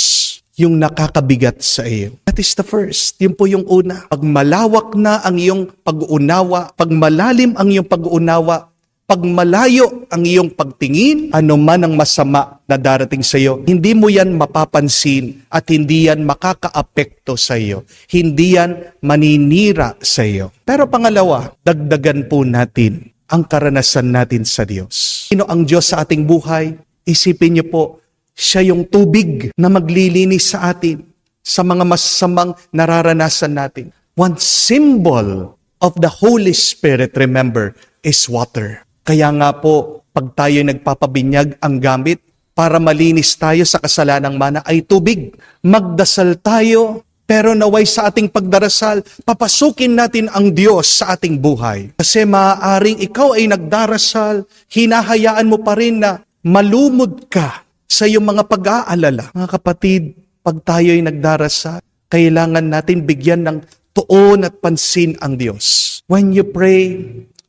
S1: yung nakakabigat sa iyo. That is the first. Yun po yung una. Pag malawak na ang iyong pag-uunawa, pag malalim ang iyong pag-uunawa, pag malayo ang iyong pagtingin, ano man ang masama na darating sa iyo, hindi mo yan mapapansin at hindi yan makakaapekto sa iyo. Hindi yan maninira sa iyo. Pero pangalawa, dagdagan po natin ang karanasan natin sa Diyos. Sino ang Diyos sa ating buhay? Isipin niyo po, siya yung tubig na maglilinis sa atin sa mga masamang nararanasan natin. One symbol of the Holy Spirit, remember, is water. Kaya nga po, pag tayo nagpapabinyag ang gamit para malinis tayo sa kasalanang mana ay tubig. Magdasal tayo, pero naway sa ating pagdarasal, papasukin natin ang Diyos sa ating buhay. Kasi maaaring ikaw ay nagdarasal, hinahayaan mo pa rin na malumod ka sa iyong mga pag-aalala. Mga kapatid, pag tayo ay nagdarasal, kailangan natin bigyan ng tuon at pansin ang Diyos. When you pray,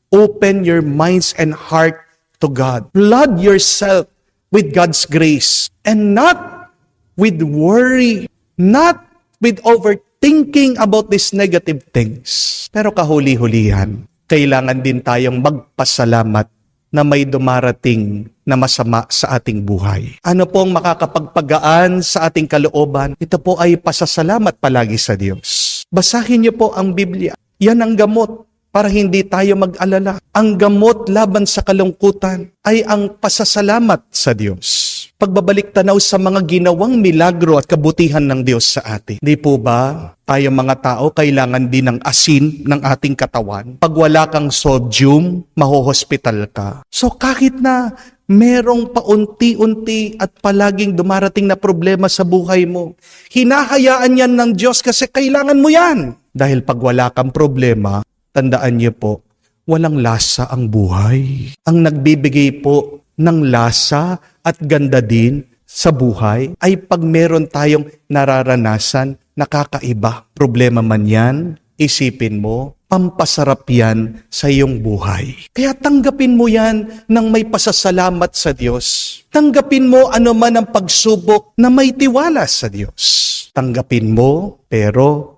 S1: open your minds and heart to God. Flood yourself with God's grace and not with worry, not with overthinking about these negative things. Pero kahuli-hulihan, kailangan din tayong magpasalamat na may dumarating na masama sa ating buhay. Ano pong makakapagpagaan sa ating kalooban? Ito po ay pasasalamat palagi sa Diyos. Basahin niyo po ang Biblia. Yan ang gamot para hindi tayo mag-alala. Ang gamot laban sa kalungkutan ay ang pasasalamat sa Diyos. Pagbabalik tanaw sa mga ginawang milagro at kabutihan ng Diyos sa atin. Di po ba tayo mga tao kailangan din ng asin ng ating katawan? Pag wala kang sodium, mahohospital ka. So kahit na merong paunti-unti at palaging dumarating na problema sa buhay mo, hinahayaan yan ng Diyos kasi kailangan mo yan. Dahil pag wala kang problema, tandaan niyo po, walang lasa ang buhay. Ang nagbibigay po ng lasa at ganda din sa buhay ay pag meron tayong nararanasan, nakakaiba. Problema man yan, isipin mo, pampasarap yan sa iyong buhay. Kaya tanggapin mo yan ng may pasasalamat sa Diyos. Tanggapin mo ano man ang pagsubok na may tiwala sa Diyos. Tanggapin mo, pero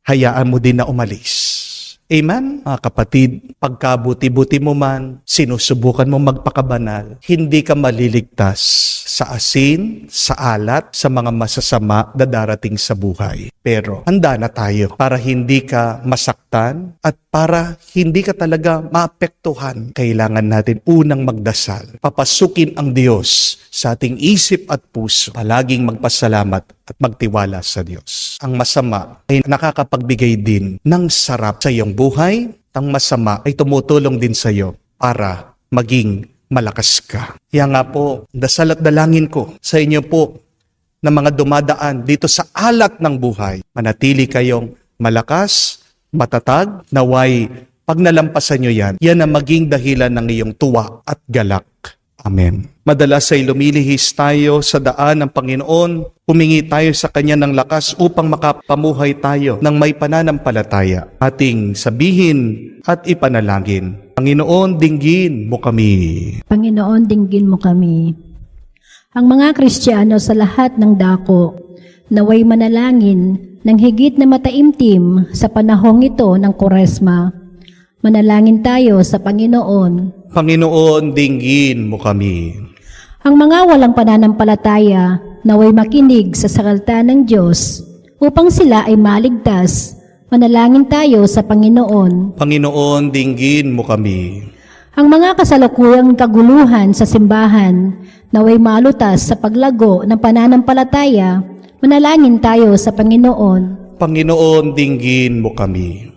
S1: hayaan mo din na umalis. Amen? Mga kapatid, pagkabuti-buti mo man, sinusubukan mo magpakabanal, hindi ka maliligtas sa asin, sa alat, sa mga masasama na darating sa buhay. Pero handa na tayo para hindi ka masaktan at para hindi ka talaga maapektuhan. Kailangan natin unang magdasal. Papasukin ang Diyos sa ating isip at puso. Palaging magpasalamat at magtiwala sa Diyos. Ang masama ay nakakapagbigay din ng sarap sa iyong buhay. Ang masama ay tumutulong din sa iyo para maging malakas ka. Kaya nga po, dasal at dalangin ko sa inyo po na mga dumadaan dito sa alat ng buhay. Manatili kayong malakas, matatag, naway pag nalampasan nyo yan, yan ang maging dahilan ng iyong tuwa at galak. Amen. Madalas ay lumilihis tayo sa daan ng Panginoon, humingi tayo sa Kanya ng lakas upang makapamuhay tayo ng may pananampalataya. Ating sabihin at ipanalangin, Panginoon, dinggin mo kami.
S5: Panginoon, dinggin mo kami. Ang mga Kristiyano sa lahat ng dako, naway manalangin ng higit na mataimtim sa panahong ito ng Koresma. Manalangin tayo sa Panginoon.
S1: Panginoon, dinggin mo kami.
S5: Ang mga walang pananampalataya, naway makinig sa salita ng Diyos upang sila ay maligtas. Manalangin tayo sa Panginoon.
S1: Panginoon, dinggin mo kami.
S5: Ang mga kasalukuyang kaguluhan sa simbahan, naway malutas sa paglago ng pananampalataya, manalangin tayo sa Panginoon.
S1: Panginoon, dinggin mo kami.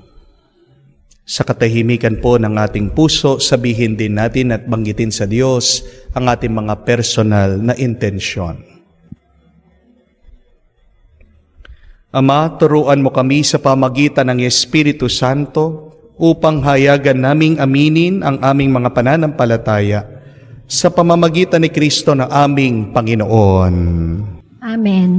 S1: Sa katahimikan po ng ating puso, sabihin din natin at banggitin sa Diyos ang ating mga personal na intensyon. Ama, turuan mo kami sa pamagitan ng Espiritu Santo upang hayagan naming aminin ang aming mga pananampalataya sa pamamagitan ni Kristo na aming Panginoon.
S5: Amen.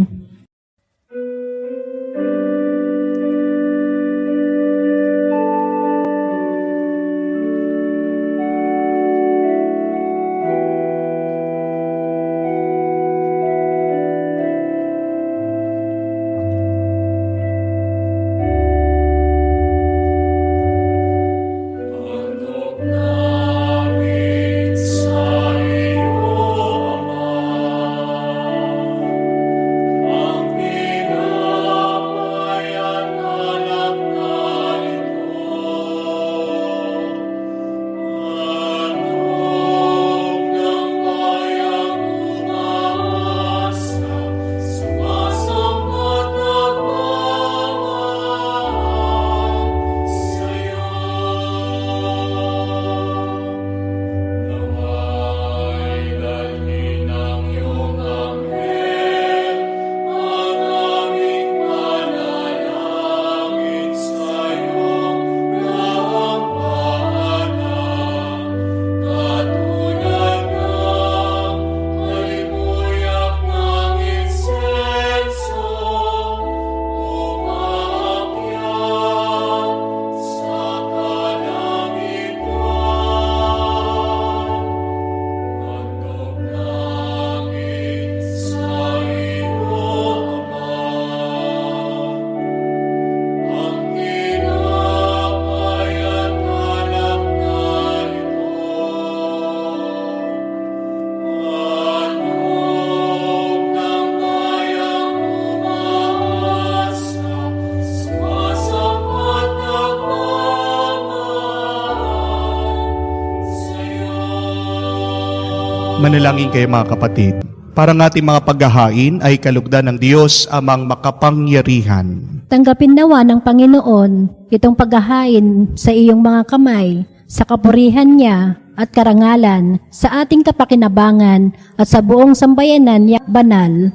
S1: Manalangin kayo mga kapatid. Para ng ating mga paghahain ay kalugdan ng Diyos amang makapangyarihan.
S5: Tanggapin nawa ng Panginoon itong paghahain sa iyong mga kamay, sa kapurihan niya at karangalan, sa ating kapakinabangan at sa buong sambayanan niya banal.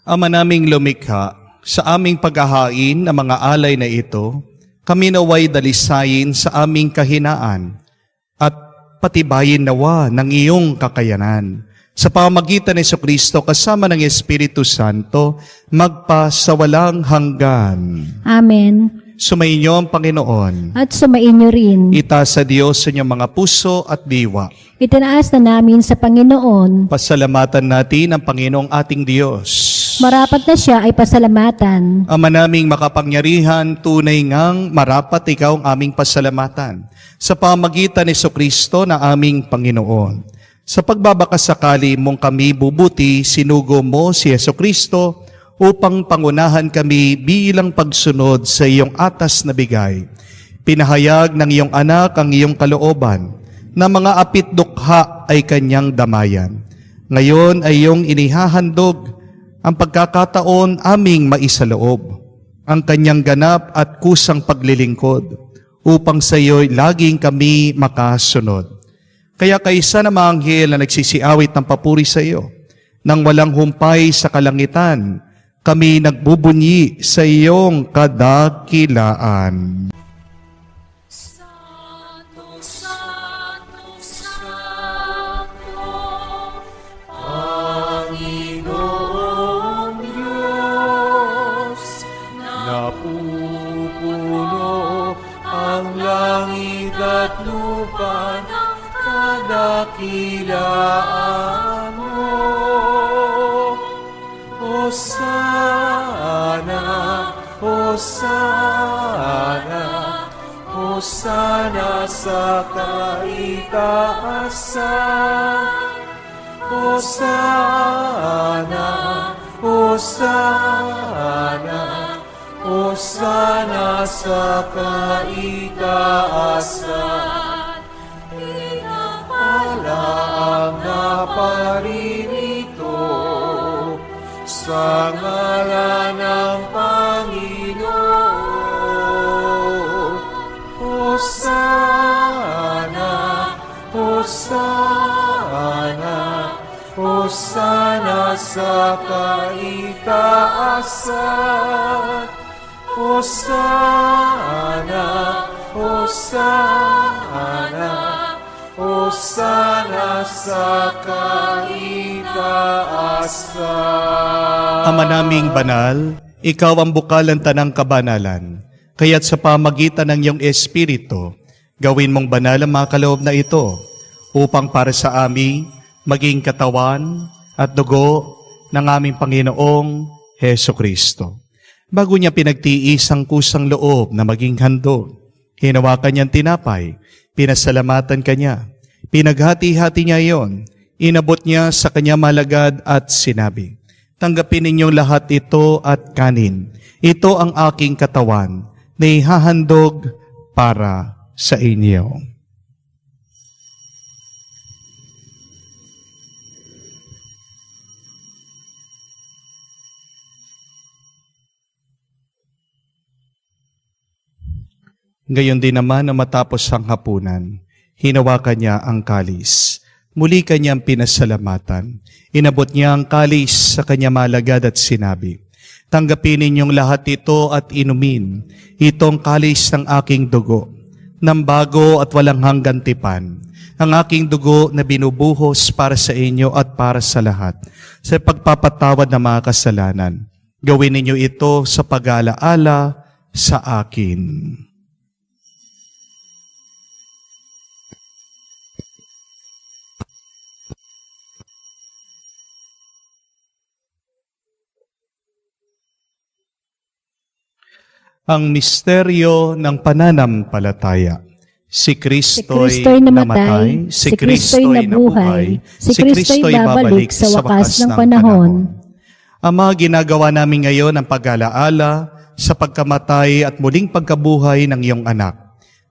S1: Ama naming lumikha, sa aming paghahain ng mga alay na ito, kami naway dalisayin sa aming kahinaan at patibayin nawa ng iyong kakayanan. sa pamamagitan ni Jesucristo kasama ng Espiritu Santo, magpasawalang hanggan.
S5: Amen.
S1: Sumainyo ang Panginoon.
S5: At sumainyo rin.
S1: Itaas sa Diyos sa inyong mga puso at diwa.
S5: Itinaas na namin sa Panginoon.
S1: Pasalamatan natin ang Panginoong ating Diyos.
S5: Marapat na siya ay pasalamatan.
S1: Ama naming makapangyarihan, tunay ngang marapat ikaw ang aming pasalamatan sa pamamagitan ni Jesucristo na aming Panginoon. Sa pagbabakasakali mong kami bubuti, sinugo mo si Jesucristo upang pangunahan kami bilang pagsunod sa iyong atas na bigay. Pinahayag ng iyong anak ang iyong kalooban na mga apit dukha ay kanyang damayan. Ngayon ay iyong inihahandog ang pagkakataon aming maisaloob, ang kanyang ganap at kusang paglilingkod, upang sa iyo'y laging kami makasunod. Kaya kaisa na mga anghel na nagsisiawit ng papuri sa iyo, nang walang humpay sa kalangitan, kami nagbubunyi sa iyong kadakilaan.
S7: At lupa ng kadakilaan mo. Hosana, Hosana, Hosana sa kaitaasan. Hosana, Hosana, Hosana sa kaitaasan. Pinapala ang naparirito sa ngalan ng Panginoon. Hosana, Hosana, Hosana sa kaitaasan. Hosana, Hosana, Hosana sa kaitaasan.
S1: Ama naming banal, ikaw ang bukalan tanang kabanalan. Kaya't sa pamagitan ng iyong Espiritu, gawin mong banal ang mga kaloob na ito, upang para sa amin maging katawan at dugo ng aming Panginoong Hesukristo. Bago niya pinagtiis ang kusang loob na maging handog, hinawakan niyang tinapay, pinasalamatan kanya, pinaghati-hati niya iyon, inabot niya sa kanya malagad at sinabi, tanggapin ninyong lahat ito at kanin. Ito ang aking katawan na ihahandog para sa inyo. Gayon din naman na matapos ang hapunan, hinawakan niya ang kalis. Muli kanyang pinasalamatan. Inabot niya ang kalis sa kanya malagad at sinabi, tanggapin ninyong lahat ito at inumin. Itong kalis ng aking dugo, ng bago at walang hanggan tipan. Ang aking dugo na binubuhos para sa inyo at para sa lahat, sa pagpapatawad ng mga kasalanan. Gawin ninyo ito sa pag-alaala sa akin. Ang misteryo ng pananampalataya. Si Kristo'y namatay, si Kristo'y nabuhay, si Kristo'y babalik sa wakas ng panahon. Ama, ginagawa namin ngayon ang pag-alaala sa pagkamatay at muling pagkabuhay ng iyong anak.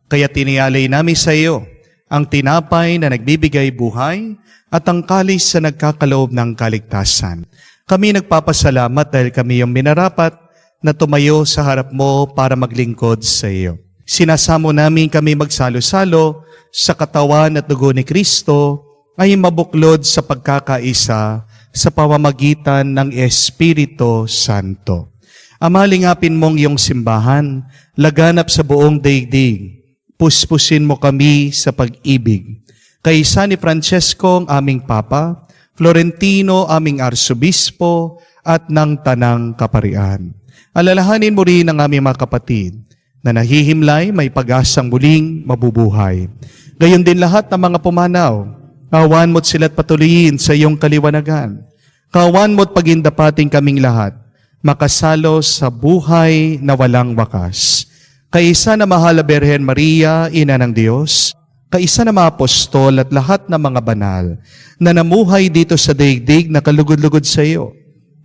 S1: Kaya tinialay namin sa iyo ang tinapay na nagbibigay buhay at ang kalis na nagkakaloob ng kaligtasan. Kami nagpapasalamat dahil kami yung minarapat na tumayo sa harap mo para maglingkod sa iyo. Sinasamo namin kami magsalo-salo sa katawan at dugo ni Kristo ay mabuklod sa pagkakaisa sa pamamagitan ng Espiritu Santo. Ama, lingapin mong iyong simbahan, laganap sa buong daigdig. Puspusin mo kami sa pag-ibig. Kaisa ni Francesco, ang aming Papa, Florentino, aming arsobispo, at ng Tanang Kaparian. Alalahanin mo rin ang aming mga kapatid na nahihimlay, may pag-asang muling mabubuhay. Gayon din lahat ng mga pumanaw, kawan mo't sila't patuloyin sa iyong kaliwanagan. Kawan mo't pagindapating kaming lahat, makasalo sa buhay na walang wakas. Kaisa na mahal na Birhen Maria, Ina ng Diyos, kaisa na mga apostol at lahat ng mga banal na namuhay dito sa daigdig na kalugod-lugod sa iyo.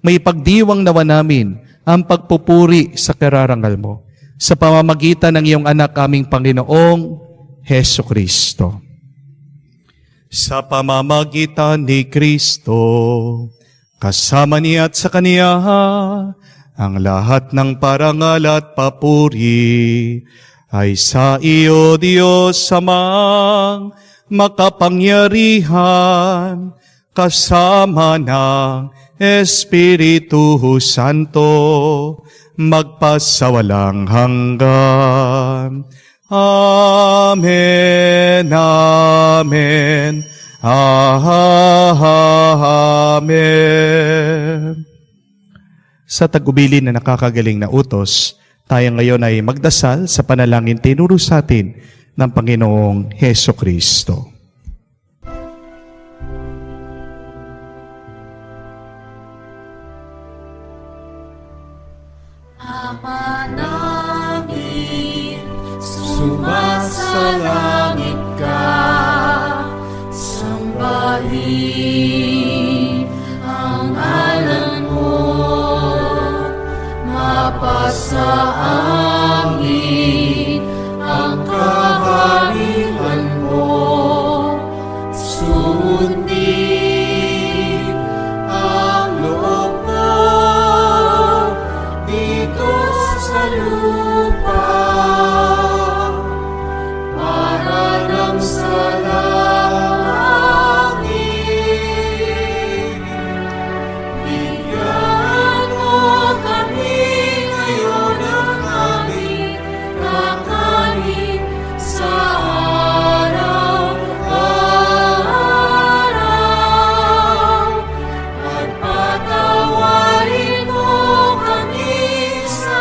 S1: May pagdiwang nawa namin ang pagpupuri sa kararangal mo sa pamamagitan ng iyong anak aming Panginoong Heso Kristo. Sa pamamagitan ni Kristo, kasama niya at sa Kaniya, ang lahat ng parangal at papuri ay sa iyo, Diyos Amang makapangyarihan, kasama ng Espiritu Santo, magpasawalang hanggan. Amen, amen, amen. Sa tagubilin na nakakagaling na utos, tayo ngayon ay magdasal sa panalangin tinuro sa atin ng Panginoong Heso Kristo.
S8: Ama namin, sumasalangit ka, sambahin ang ngalan mo, mapasa amin ang kaharian mo, sundin ang loob mo dito sa lupa, para lang sa langit. Bigyan mo kami ngayon ng aming kakanin sa araw-araw, at patawarin mo kami sa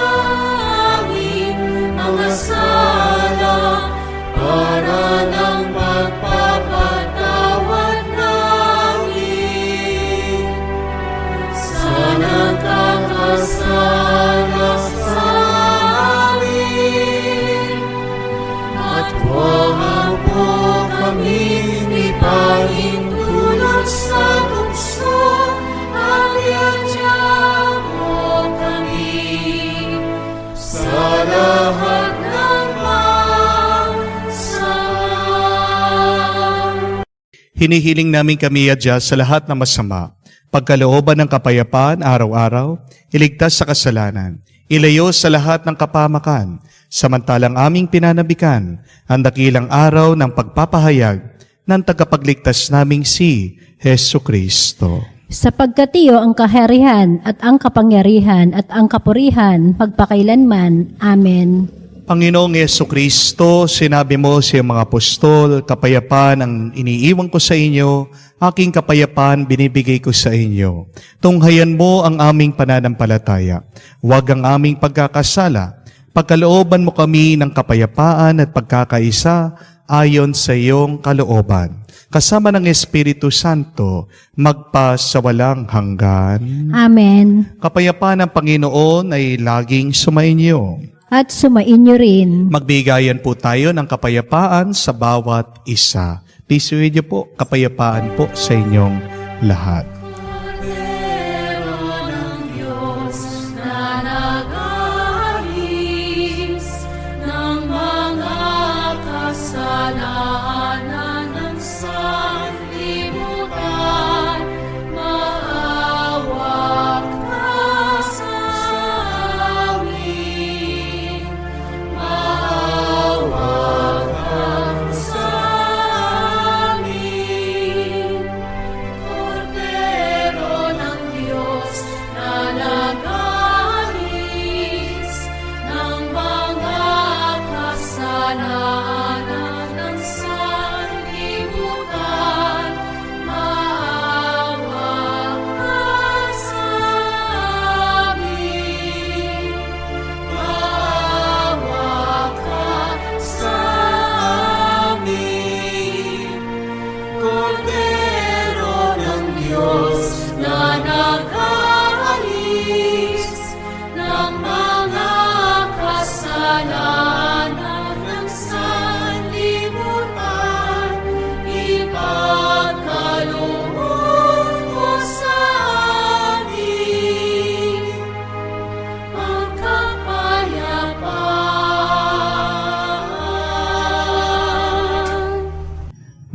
S8: aming mga sala, para ng pagpapatawad namin sa nagkakasala sa amin. At huwag mo kami ipahintulot sa tukso, at iadya mo kami sa lahat ng masama.
S1: Hinihiling namin kami adya sa lahat ng masama, pagkalooban ng kapayapaan araw-araw, iligtas sa kasalanan, ilayo sa lahat ng kapamakan, samantalang aming pinanabikan ang dakilang araw ng pagpapahayag ng tagapagligtas naming si Heso Kristo.
S5: Sapagkat iyo ang kaharian at ang kapangyarihan at ang kapurihan magpakailanman. Amen.
S1: Panginoong Yesu Kristo, sinabi mo sa mga apostol, kapayapaan ang iniiwan ko sa inyo, aking kapayapaan binibigay ko sa inyo. Tunghayan mo ang aming pananampalataya. Huwag ang aming pagkakasala. Pagkalooban mo kami ng kapayapaan at pagkakaisa ayon sa iyong kalooban. Kasama ng Espiritu Santo, magpasawalang hanggan.
S5: Amen.
S1: Kapayapaan ng Panginoon ay laging sumainyo.
S5: At sumainyo rin.
S1: Magbigayan po tayo ng kapayapaan sa bawat isa. Please read niyo po, kapayapaan po sa inyong lahat.
S8: Kordero ng Diyos na nag-aalis ng mga kasalanan ng sanlibutan, maawa ka sa amin. Maawa ka sa amin. Kordero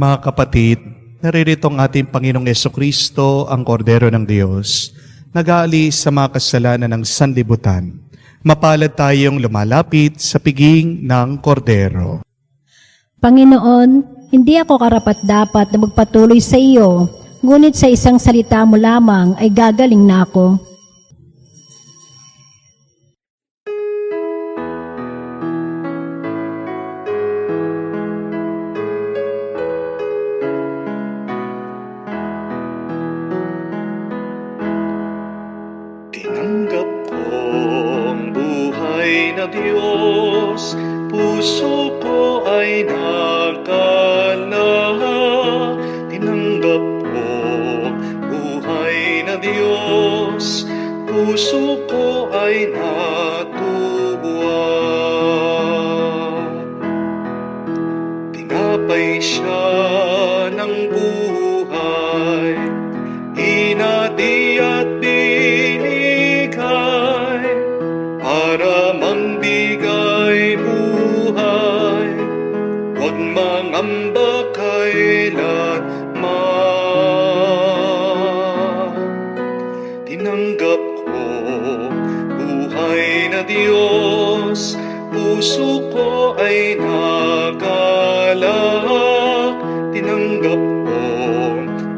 S1: Mga kapatid, naririto ang ating Panginoong Jesucristo, ang Kordero ng Diyos, nag-aalis sa mga kasalanan ng sanlibutan. Mapalad tayong lumalapit sa piging ng Kordero.
S5: Panginoon, hindi ako karapat-dapat na magpatuloy sa iyo, ngunit sa isang salita mo lamang ay gagaling na ako.
S1: Tinanggap ko ang buhay na Diyos, puso ko ay nakalahak. Tinanggap ko buhay na Diyos, puso ko ay natuwa. Tinapay siya ng buhay, hinati at binigay, para mangbigay buhay, huwag mangamba kailanman. Tinanggap ko buhay na Diyos, puso ko ay nagalak. Tinanggap ko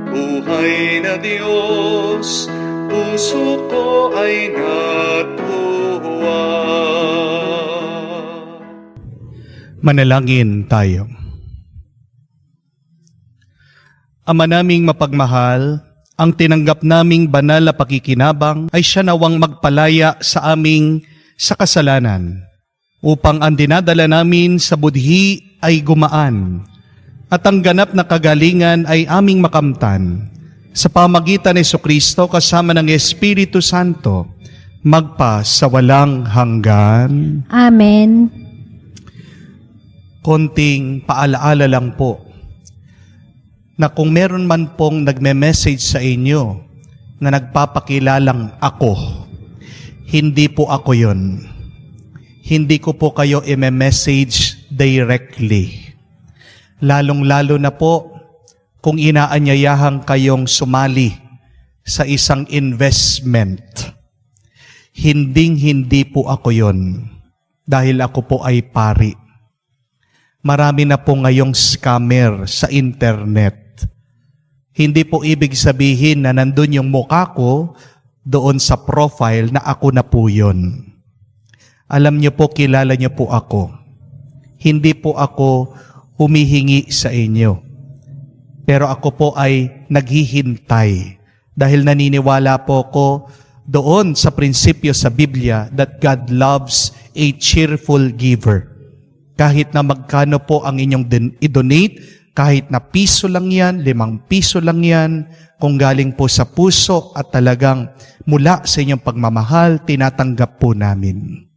S1: buhay na Diyos, puso ko ay natuwa. Manalangin tayo. Ama naming mapagmahal, ang tinanggap naming banal na pakikinabang ay siya nawang magpalaya sa aming sa kasalanan, upang ang dinadala namin sa budhi ay gumaan, at ang ganap na kagalingan ay aming makamtan. Sa pamagitan ni Jesucristo kasama ng Espiritu Santo, magpa sa walang hanggan.
S5: Amen.
S1: Konting paalaala lang po, na kung meron man pong nagme-message sa inyo na nagpapakilalang ako, hindi po ako yun. Hindi ko po kayo i-message directly. Lalong-lalo na po kung inaanyayahan kayong sumali sa isang investment. Hindi po ako yun, dahil ako po ay pari. Marami na po ngayong scammer sa internet. Hindi po ibig sabihin na nandun yung mukha ko doon sa profile na ako na po yun. Alam niyo po, kilala niyo po ako. Hindi po ako humihingi sa inyo. Pero ako po ay naghihintay dahil naniniwala po ko doon sa prinsipyo sa Biblia that God loves a cheerful giver. Kahit na magkano po ang inyong i-donate, kahit na piso lang yan, 5 piso lang yan, kung galing po sa puso at talagang mula sa inyong pagmamahal, tinatanggap po namin.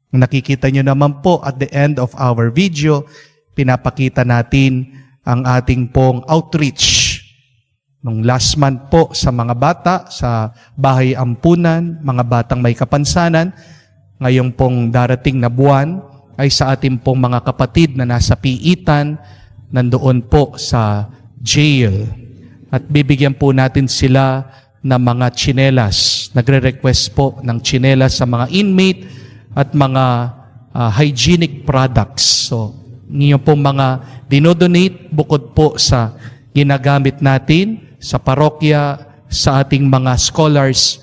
S1: Nakikita nyo naman po at the end of our video, pinapakita natin ang ating pong outreach. Nung last month po sa mga bata, sa bahay ampunan, mga batang may kapansanan, ngayong pong darating na buwan, ay sa ating pong mga kapatid na nasa piitan, nandoon po sa jail. At bibigyan po natin sila ng mga tsinelas. Nagre-request po ng tsinelas sa mga inmate at mga hygienic products. So, ngayon pong mga dinodonate, bukod po sa ginagamit natin sa parokya, sa ating mga scholars,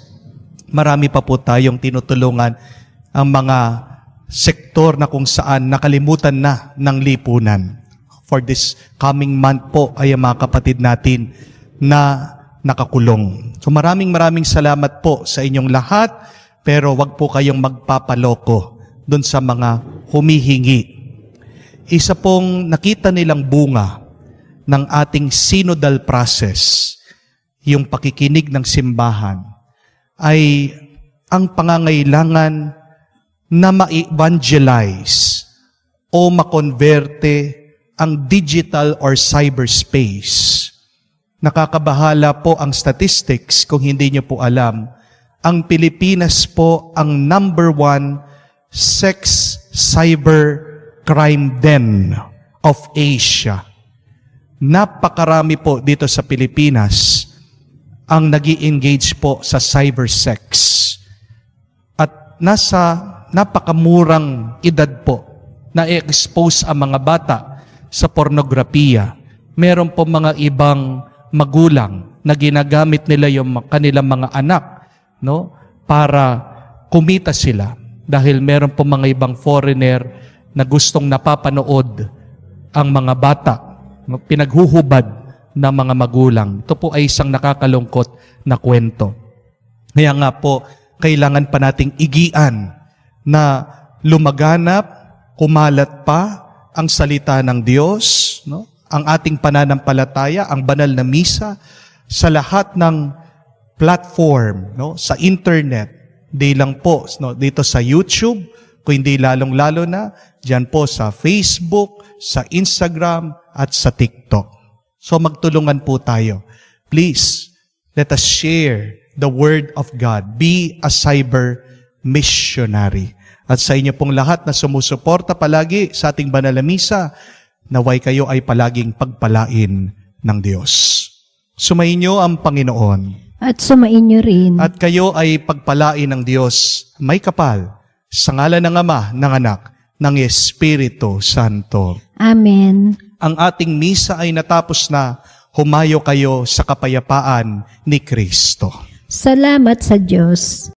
S1: marami pa po tayong tinutulungan ang mga sektor na kung saan nakalimutan na ng lipunan. For this coming month po ay ang mga kapatid natin na nakakulong. So maraming salamat po sa inyong lahat, pero wag po kayong magpapaloko dun sa mga humihingi. Isa pong nakita nilang bunga ng ating synodal process, yung pakikinig ng simbahan, ay ang pangangailangan na ma-evangelize o makonverte ang digital or cyberspace. Nakakabahala po ang statistics kung hindi niyo po alam. Ang Pilipinas po ang #1 sex cyber crime den of Asia. napakarami po dito sa Pilipinas ang nag-i-engage po sa cybersex. At nasa napakamurang edad po na i-expose ang mga bata sa pornografiya. Meron po mga ibang magulang na ginagamit nila yung kanilang mga anak, no, para kumita sila. Dahil meron po mga ibang foreigner na gustong napapanood ang mga bata, no, pinaghuhubad ng mga magulang. Ito po ay isang nakakalungkot na kwento. Kaya nga po, kailangan pa nating igian na lumaganap, kumalat pa ang salita ng Diyos, no? Ang ating pananampalataya, ang banal na misa, sa lahat ng platform, no? Sa internet, di lang po, no? Dito sa YouTube, kung hindi lalong-lalo na, dyan po sa Facebook, sa Instagram, at sa TikTok. So magtulungan po tayo. Please, let us share the Word of God. Be a cyber missionary. At sa inyo pong lahat na sumusuporta palagi sa ating banal na misa, naway kayo ay palaging pagpalain ng Diyos. Sumainyo ang Panginoon.
S5: At sumainyo rin.
S1: At kayo ay pagpalain ng Diyos may kapal sa ngalan ng Ama, ng Anak, ng Espiritu Santo.
S5: Amen.
S1: Ang ating misa ay natapos na. Humayo kayo sa kapayapaan ni Kristo.
S5: Salamat sa Diyos.